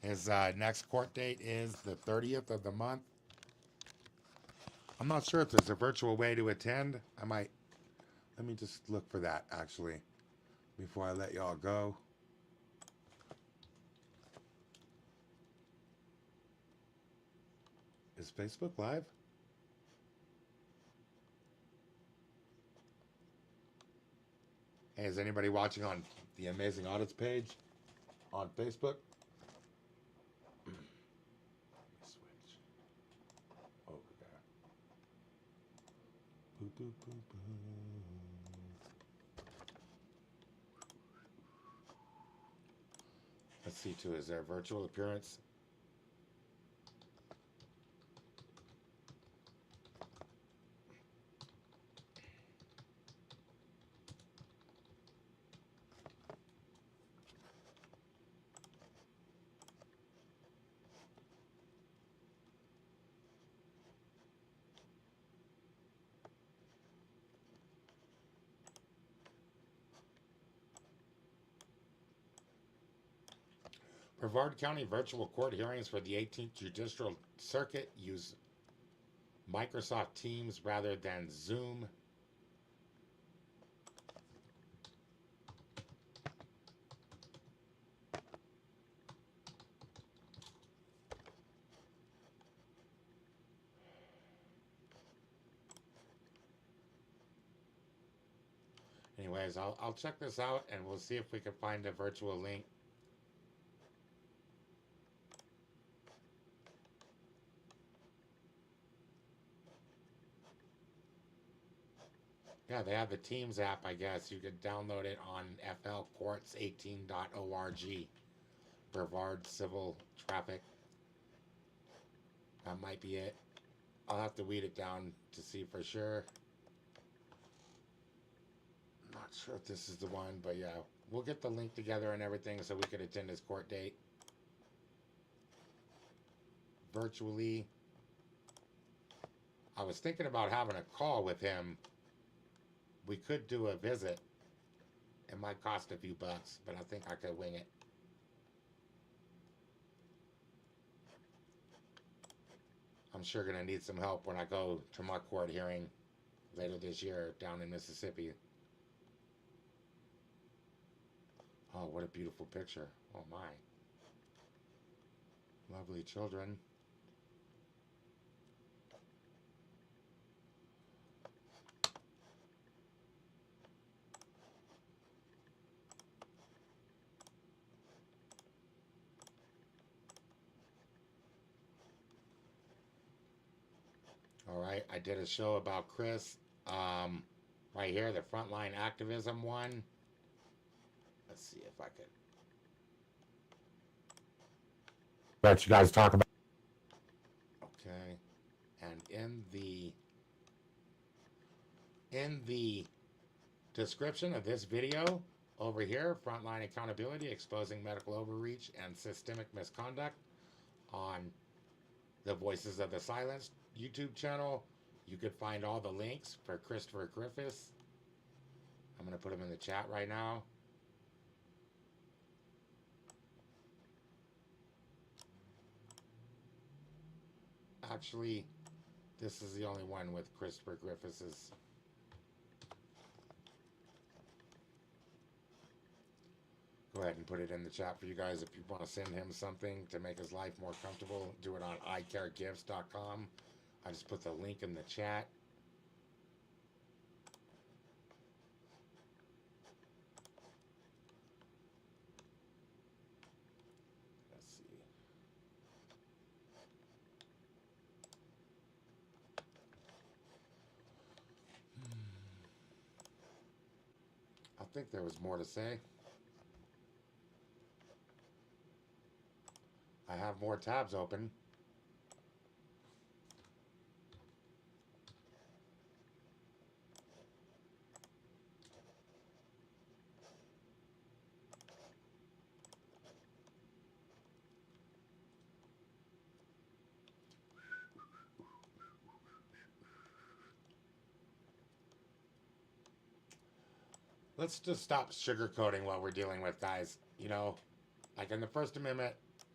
His next court date is the 30th of the month. I'm not sure if there's a virtual way to attend. Let me just look for that, actually, before I let y'all go. Is Facebook Live? Hey, is anybody watching on the Amazing Audits page on Facebook? Let me switch over there. Boop, boop, boop, boop. Let's see too, is there a virtual appearance? Brevard County virtual court hearings for the 18th Judicial Circuit use Microsoft Teams rather than Zoom. Anyways, I'll check this out and we'll see if we can find a virtual link. Yeah, they have the Teams app, I guess. You could download it on flcourts18.org. Brevard Civil Traffic. That might be it. I'll have to weed it down to see for sure. Not sure if this is the one, but yeah. We'll get the link together and everything so we could attend his court date. Virtually. I was thinking about having a call with him. We could do a visit. It might cost a few bucks, but I think I could wing it. I'm sure going to need some help when I go to my court hearing later this year down in Mississippi. Oh, what a beautiful picture. Oh my. Lovely children. All right, I did a show about Chris. Right here, the frontline activism one. Let's see if I could let you guys talk about Okay. And in the description of this video over here, Frontline Accountability, Exposing Medical Overreach and Systemic Misconduct on the Voices of the Silenced YouTube channel, you could find all the links for Christopher Griffiths. I'm going to put them in the chat right now. Actually, this is the only one with Christopher Griffiths'. Go ahead and put it in the chat for you guys. If you want to send him something to make his life more comfortable, do it on icaregifts.com. I just put the link in the chat. Let's see. I think there was more to say. I have more tabs open. Let's just stop sugarcoating what we're dealing with, guys. You know, like in the First Amendment,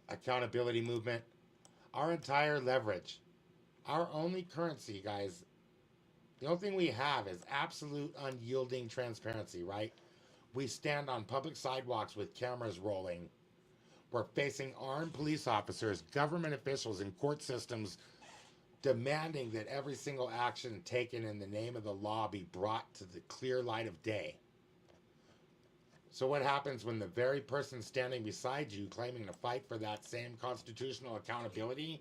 accountability movement, our entire leverage, our only currency, guys, the only thing we have is absolute unyielding transparency, right? We stand on public sidewalks with cameras rolling. We're facing armed police officers, government officials, and court systems demanding that every single action taken in the name of the law be brought to the clear light of day. So what happens when the very person standing beside you claiming to fight for that same constitutional accountability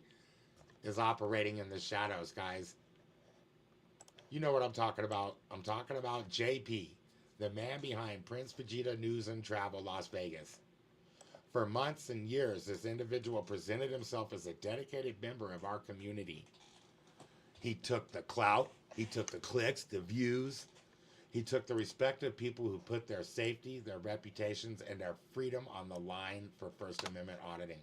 is operating in the shadows, guys? You know what I'm talking about. I'm talking about JP, the man behind Prince Vegeta News and Travel Las Vegas. For months and years, this individual presented himself as a dedicated member of our community. He took the clout, he took the clicks, the views. He took the respect of people who put their safety, their reputations, and their freedom on the line for First Amendment auditing.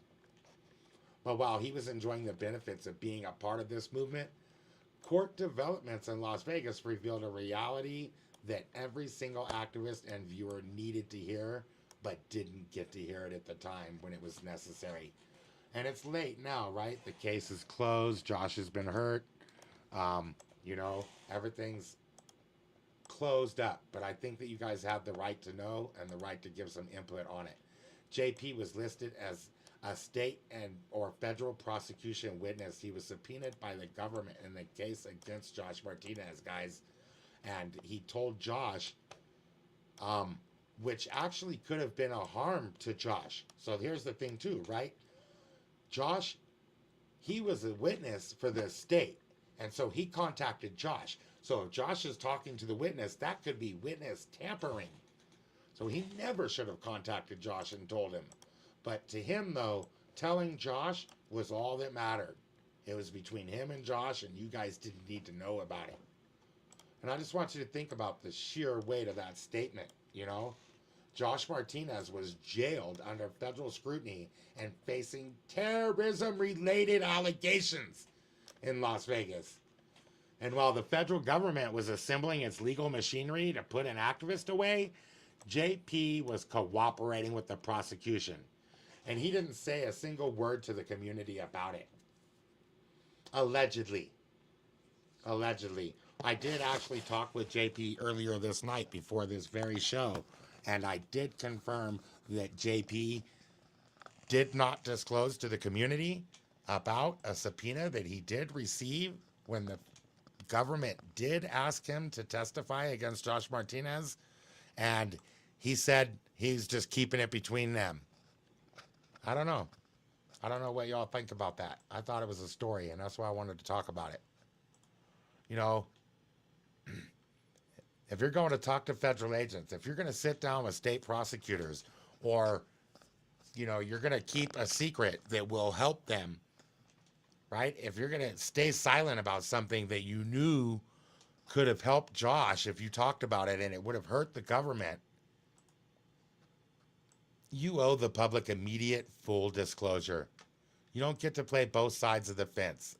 But while he was enjoying the benefits of being a part of this movement, court developments in Las Vegas revealed a reality that every single activist and viewer needed to hear, but didn't get to hear it at the time when it was necessary. And it's late now, right? The case is closed. Josh has been hurt. You know, everything's closed up, but I think that you guys have the right to know and the right to give some input on it. JP was listed as a state and or federal prosecution witness. He was subpoenaed by the government in the case against Josh Martinez, guys, and he told Josh, which actually could have been a harm to Josh. So here's the thing too, right? Josh, he was a witness for the state, and so he contacted Josh. So if Josh is talking to the witness, that could be witness tampering. So he never should have contacted Josh and told him. But to him, though, telling Josh was all that mattered. It was between him and Josh, and you guys didn't need to know about it. And I just want you to think about the sheer weight of that statement, you know? Josh Martinez was jailed under federal scrutiny and facing terrorism-related allegations in Las Vegas. And while the federal government was assembling its legal machinery to put an activist away, JP was cooperating with the prosecution. And he didn't say a single word to the community about it. Allegedly. Allegedly. I did actually talk with JP earlier this night before this very show, and I did confirm that JP did not disclose to the community about a subpoena that he did receive when the government did ask him to testify against Josh Martinez, and he said he's just keeping it between them. I don't know. I don't know what y'all think about that. I thought it was a story, and that's why I wanted to talk about it. You know, if you're going to talk to federal agents, if you're going to sit down with state prosecutors, or, you know, you're going to keep a secret that will help them, right? If you're going to stay silent about something that you knew could have helped Josh if you talked about it and it would have hurt the government, you owe the public immediate full disclosure. You don't get to play both sides of the fence.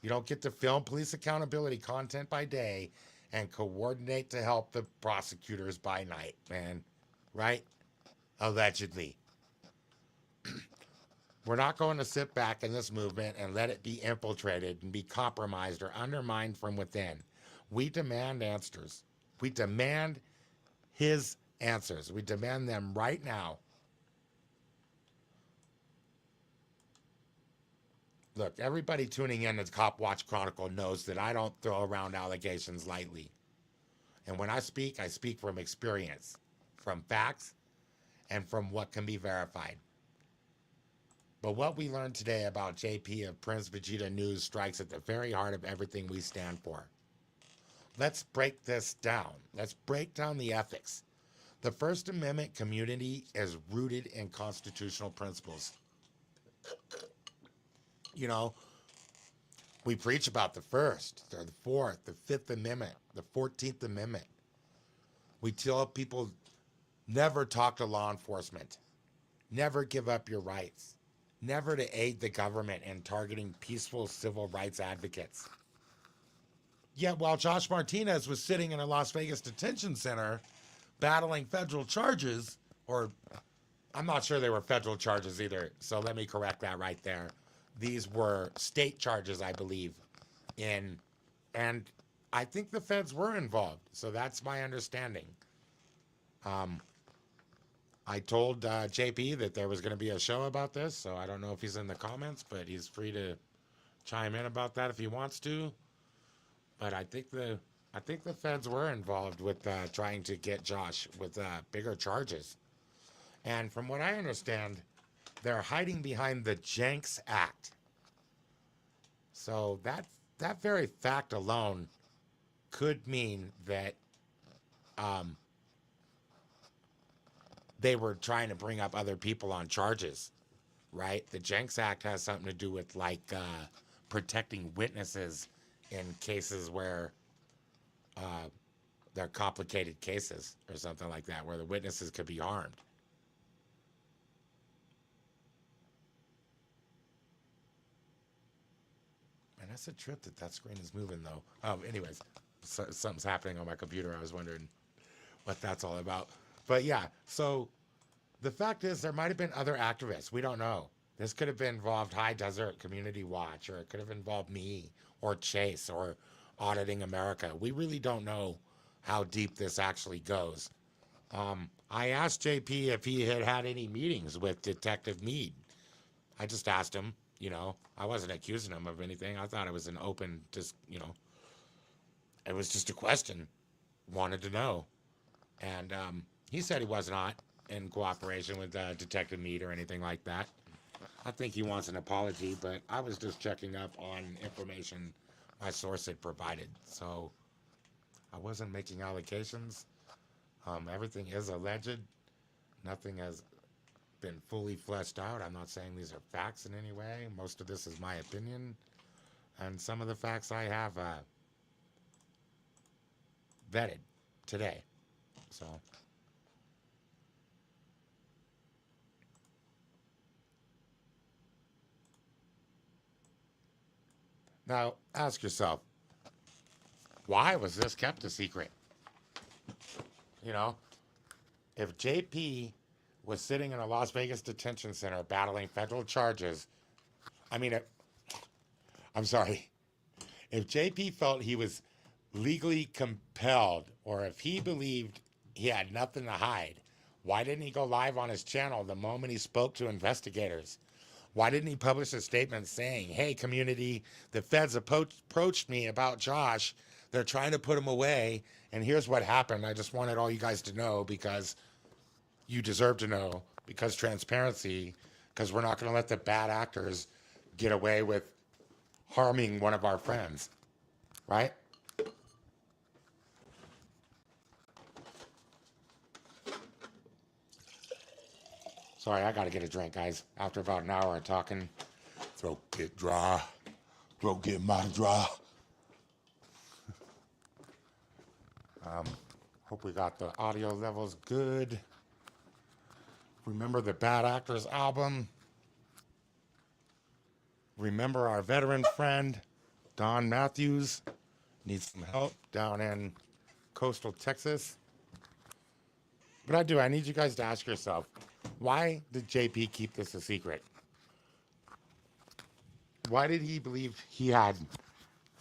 You don't get to film police accountability content by day and coordinate to help the prosecutors by night, man. Right? Allegedly. We're not going to sit back in this movement and let it be infiltrated and be compromised or undermined from within. We demand answers. We demand his answers. We demand them right now. Look, everybody tuning in to Copwatch Chronicle knows that I don't throw around allegations lightly. And when I speak from experience, from facts, and from what can be verified. But what we learned today about JP of Prince Vegeta News strikes at the very heart of everything we stand for. Let's break this down. Let's break down the ethics. The First Amendment community is rooted in constitutional principles. You know, we preach about the First, or the Fourth, the Fifth Amendment, the 14th Amendment. We tell people never talk to law enforcement, never give up your rights, never to aid the government in targeting peaceful civil rights advocates. Yet while Josh Martinez was sitting in a Las Vegas detention center battling federal charges, or I'm not sure they were federal charges either, so let me correct that right there. These were state charges, I believe, and I think the feds were involved, so that's my understanding. I told JP that there was going to be a show about this, so I don't know if he's in the comments, but he's free to chime in about that if he wants to. But I think the feds were involved with trying to get Josh with bigger charges, and from what I understand, they're hiding behind the Jenks Act. So that very fact alone could mean that they were trying to bring up other people on charges, right? The Jenks Act has something to do with like protecting witnesses in cases where they're complicated cases or something like that, where the witnesses could be harmed. Man, that's a trip that screen is moving, though. Anyways, so, something's happening on my computer. I was wondering what that's all about. But yeah, so the fact is there might have been other activists. We don't know. This could have been involved High Desert Community Watch, or it could have involved me, or Chase, or Auditing America. We really don't know how deep this actually goes. I asked JP if he had had any meetings with Detective Meade. I just asked him. You know, I wasn't accusing him of anything. I thought it was an open, just, you know, it was just a question. Wanted to know. And he said he was not in cooperation with Detective Meade or anything like that. I think he wants an apology, but I was just checking up on information my source had provided. So I wasn't making allegations. Everything is alleged. Nothing has been fully fleshed out. I'm not saying these are facts in any way. Most of this is my opinion, and some of the facts I have vetted today. So now ask yourself, why was this kept a secret? You know, if JP was sitting in a Las Vegas detention center battling federal charges, I'm sorry. If JP felt he was legally compelled, or if he believed he had nothing to hide, why didn't he go live on his channel the moment he spoke to investigators? Why didn't he publish a statement saying, hey, community, the feds approached me about Josh. They're trying to put him away, and here's what happened. I just wanted all you guys to know because you deserve to know, because transparency, because we're not going to let the bad actors get away with harming one of our friends, right? Sorry, I got to get a drink, guys. After about an hour of talking, throat get dry. Throat getting mighty dry. Hope we got the audio levels good. Remember the Bad Actors album. Remember our veteran friend, Don Matthews, needs some help down in coastal Texas. But I need you guys to ask yourself, why did JP keep this a secret? Why did he believe he had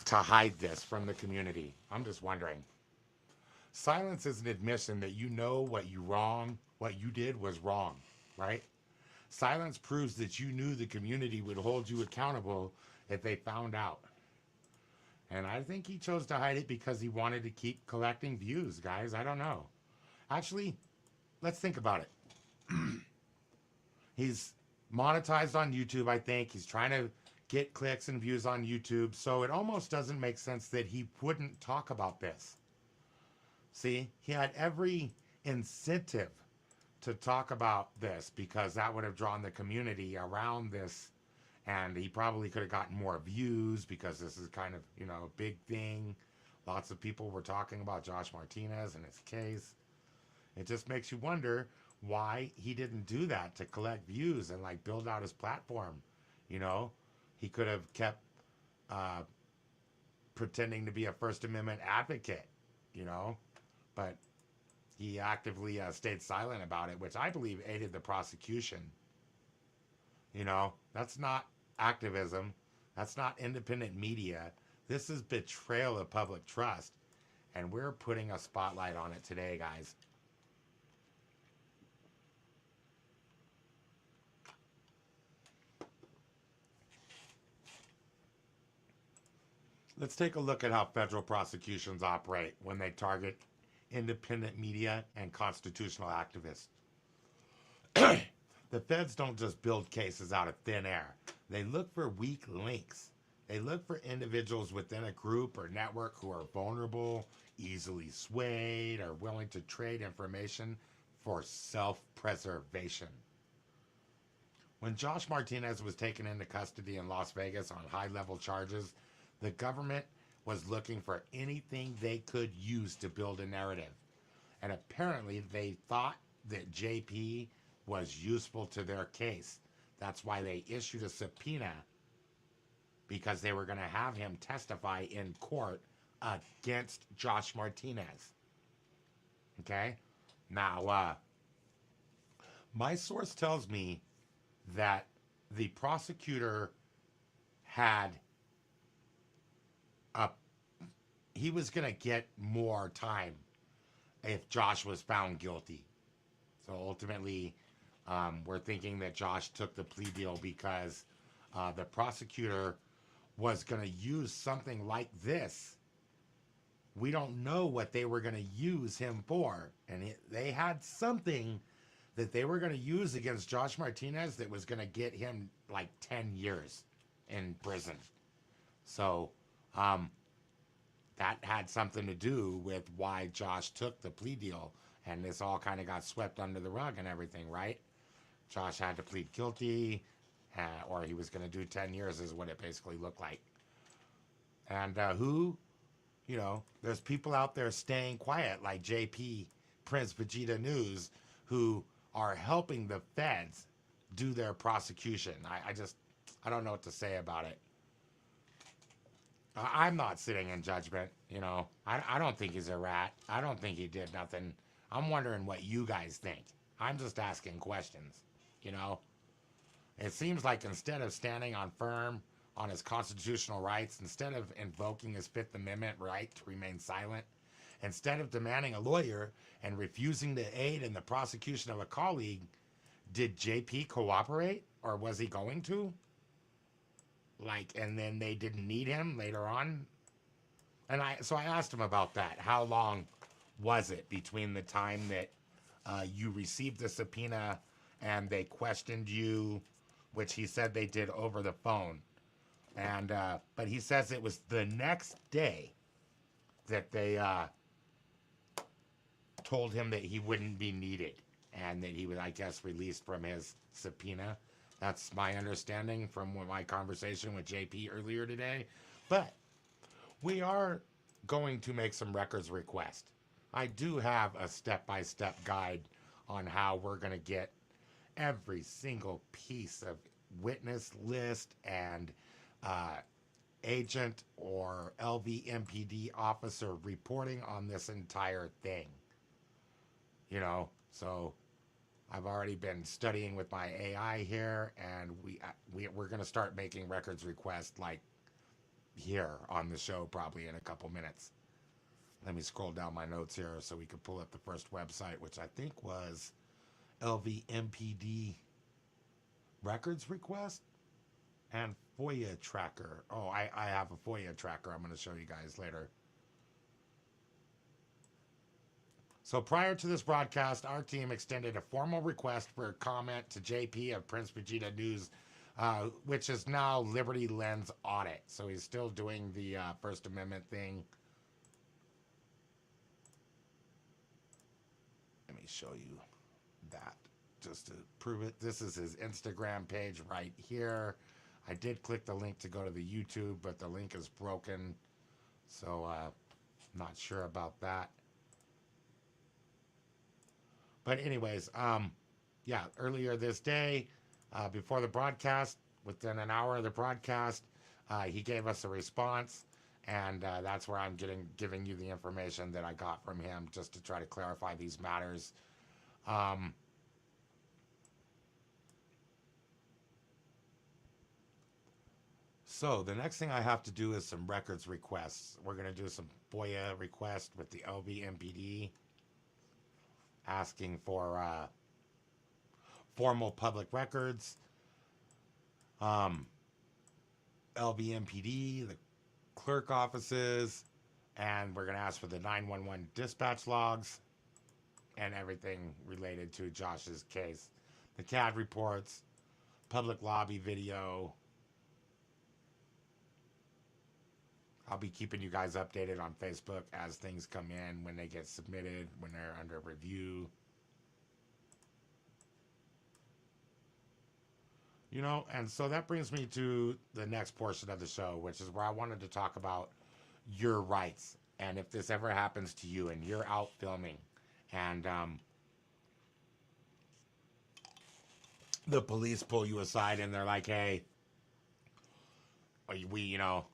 to hide this from the community? I'm just wondering. Silence is an admission that you know what you did was wrong, right? Silence proves that you knew the community would hold you accountable if they found out. And I think he chose to hide it because he wanted to keep collecting views, guys. I don't know. Actually, let's think about it. He's monetized on YouTube, I think. He's trying to get clicks and views on YouTube. So it almost doesn't make sense that he wouldn't talk about this. See, he had every incentive to talk about this because that would have drawn the community around this, and he probably could have gotten more views because this is kind of, a big thing. Lots of people were talking about Josh Martinez and his case. It just makes you wonder why he didn't do that to collect views and build out his platform. He could have kept pretending to be a First Amendment advocate, but he actively stayed silent about it, which I believe aided the prosecution. That's not activism. That's not independent media. This is betrayal of public trust. And we're putting a spotlight on it today, guys. Let's take a look at how federal prosecutions operate when they target independent media and constitutional activists. The feds don't just build cases out of thin air. They look for weak links. They look for individuals within a group or network who are vulnerable, easily swayed, or willing to trade information for self-preservation. When Josh Martinez was taken into custody in Las Vegas on high-level charges, the government was looking for anything they could use to build a narrative. And apparently they thought that JP was useful to their case. That's why they issued a subpoena, because they were going to have him testify in court against Josh Martinez. Okay? Now, my source tells me that the prosecutor had he was going to get more time if Josh was found guilty. So ultimately, we're thinking that Josh took the plea deal because the prosecutor was going to use something like this. We don't know what they were going to use him for. And they had something that they were going to use against Josh Martinez that was going to get him 10 years in prison. So, that had something to do with why Josh took the plea deal, and this all kind of got swept under the rug and everything, right? Josh had to plead guilty, or he was going to do 10 years is what it basically looked like. And there's people out there staying quiet like JP, Prince Vegeta News, who are helping the feds do their prosecution. I don't know what to say about it. I'm not sitting in judgment, I don't think he's a rat. I don't think he did nothing. I'm wondering what you guys think. I'm just asking questions, It seems like instead of standing firm on his constitutional rights, instead of invoking his Fifth Amendment right to remain silent, instead of demanding a lawyer and refusing to aid in the prosecution of a colleague, did JP cooperate, or was he going to? And then they didn't need him later on. And so I asked him about that. How long was it between the time that you received the subpoena and they questioned you, which he said they did over the phone. And but he says it was the next day that they told him that he wouldn't be needed and that he was, I guess, released from his subpoena. That's my understanding from my conversation with JP earlier today. But we are going to make some records request. I do have a step-by-step guide on how we're going to get every single piece of witness list and agent or LVMPD officer reporting on this entire thing. You know, so I've already been studying with my AI here, and we're going to start making records requests like here on the show probably in a couple minutes. Let me scroll down my notes here so we can pull up the first website, which I think was LVMPD records request and FOIA tracker. Oh, I have a FOIA tracker I'm going to show you guys later. So prior to this broadcast, our team extended a formal request for comment to JP of Prince Vegeta News, which is now Liberty Lens Audit. So he's still doing the First Amendment thing. Let me show you that just to prove it. This is his Instagram page right here. I did click the link to go to the YouTube, but the link is broken. So not sure about that. But anyways, yeah, earlier this day, before the broadcast, within an hour of the broadcast, he gave us a response, and that's where I'm giving you the information that I got from him just to try to clarify these matters. So the next thing I have to do is some records requests. We're going to do some FOIA requests with the LVMPD, asking for formal public records. LVMPD, the clerk offices, and we're going to ask for the 911 dispatch logs and everything related to Josh's case. The CAD reports, public lobby video. I'll be keeping you guys updated on Facebook as things come in, when they get submitted, when they're under review. You know, and so that brings me to the next portion of the show, which is where I wanted to talk about your rights. And if this ever happens to you and you're out filming and the police pull you aside and they're like, hey, you know,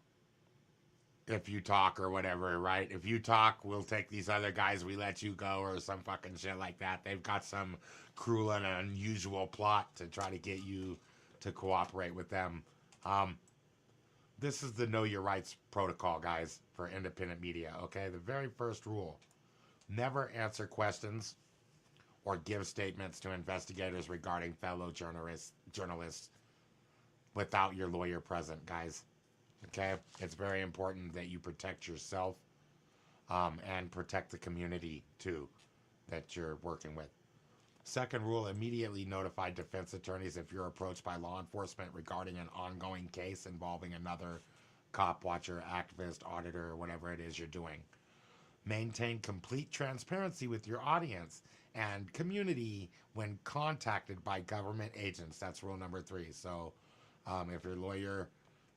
if you talk or whatever, right? If you talk, we'll take these other guys, we let you go, or some fucking shit like that. They've got some cruel and unusual plot to try to get you to cooperate with them. This is the Know Your Rights protocol, guys, for independent media, okay? The very first rule: never answer questions or give statements to investigators regarding fellow journalists without your lawyer present, guys. Okay, it's very important that you protect yourself and protect the community too that you're working with. Second rule: immediately notify defense attorneys if you're approached by law enforcement regarding an ongoing case involving another cop, watcher, activist, auditor, or whatever it is you're doing. Maintain complete transparency with your audience and community when contacted by government agents. That's rule number 3. So if your lawyer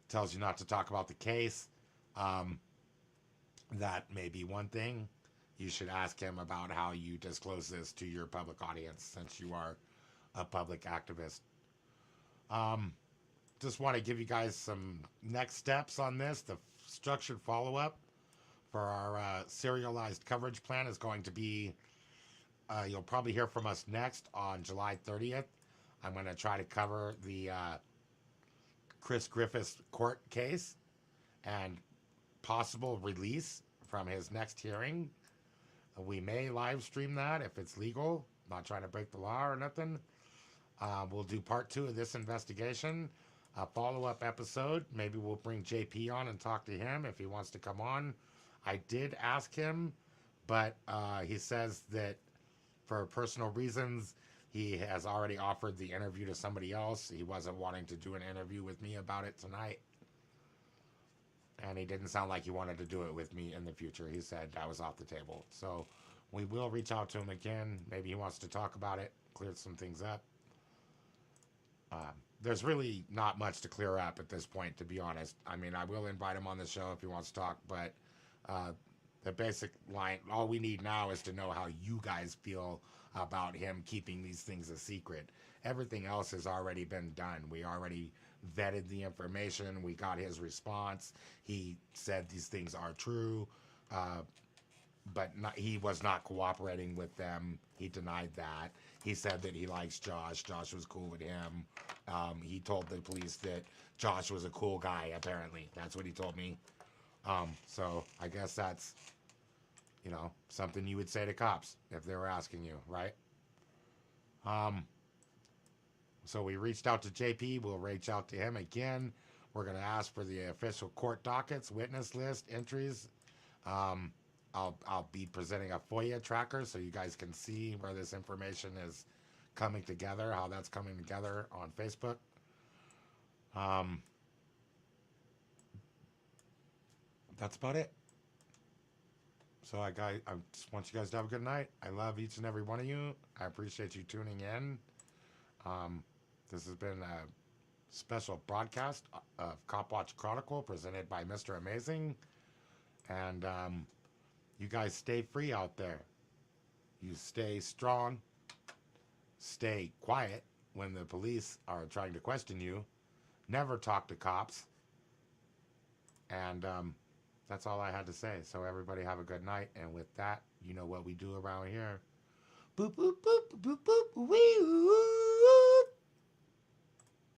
tells you not to talk about the case, that may be one thing. You should ask him about how you disclose this to your public audience, since you are a public activist. Just want to give you guys some next steps on this. The structured follow-up for our serialized coverage plan is going to be, you'll probably hear from us next on July 30th. I'm going to try to cover the Chris Griffin court case and possible release from his next hearing. We may live stream that if it's legal. Not trying to break the law or nothing. We'll do part 2 of this investigation, a follow-up episode. Maybe we'll bring JP on and talk to him if he wants to come on. I did ask him, but he says that for personal reasons, he has already offered the interview to somebody else. He wasn't wanting to do an interview with me about it tonight. And he didn't sound like he wanted to do it with me in the future. He said that was off the table. So we will reach out to him again. Maybe he wants to talk about it, clear some things up. there's really not much to clear up at this point, to be honest. I mean, I will invite him on the show if he wants to talk, but the basic line, all we need now is to know how you guys feel about him keeping these things a secret. Everything else has already been done. We already vetted the information. We got his response. He said these things are true, but he was not cooperating with them. He denied that. He said that he likes Josh. Josh was cool with him. He told the police that Josh was a cool guy, apparently. That's what he told me. So I guess that's, something you would say to cops if they were asking you, right? So we reached out to JP. We'll reach out to him again. We're going to ask for the official court dockets, witness list, entries. I'll be presenting a FOIA tracker so you guys can see where this information is coming together, how that's coming together on Facebook. That's about it. So I just want you guys to have a good night. I love each and every one of you. I appreciate you tuning in. This has been a special broadcast of Copwatch Chronicle presented by Mr. Amazing. And you guys stay free out there. You stay strong. Stay quiet when the police are trying to question you. Never talk to cops. And that's all I had to say. So everybody have a good night. And with that, you know what we do around here. Boop, boop, boop, boop, boop, wee, whoop.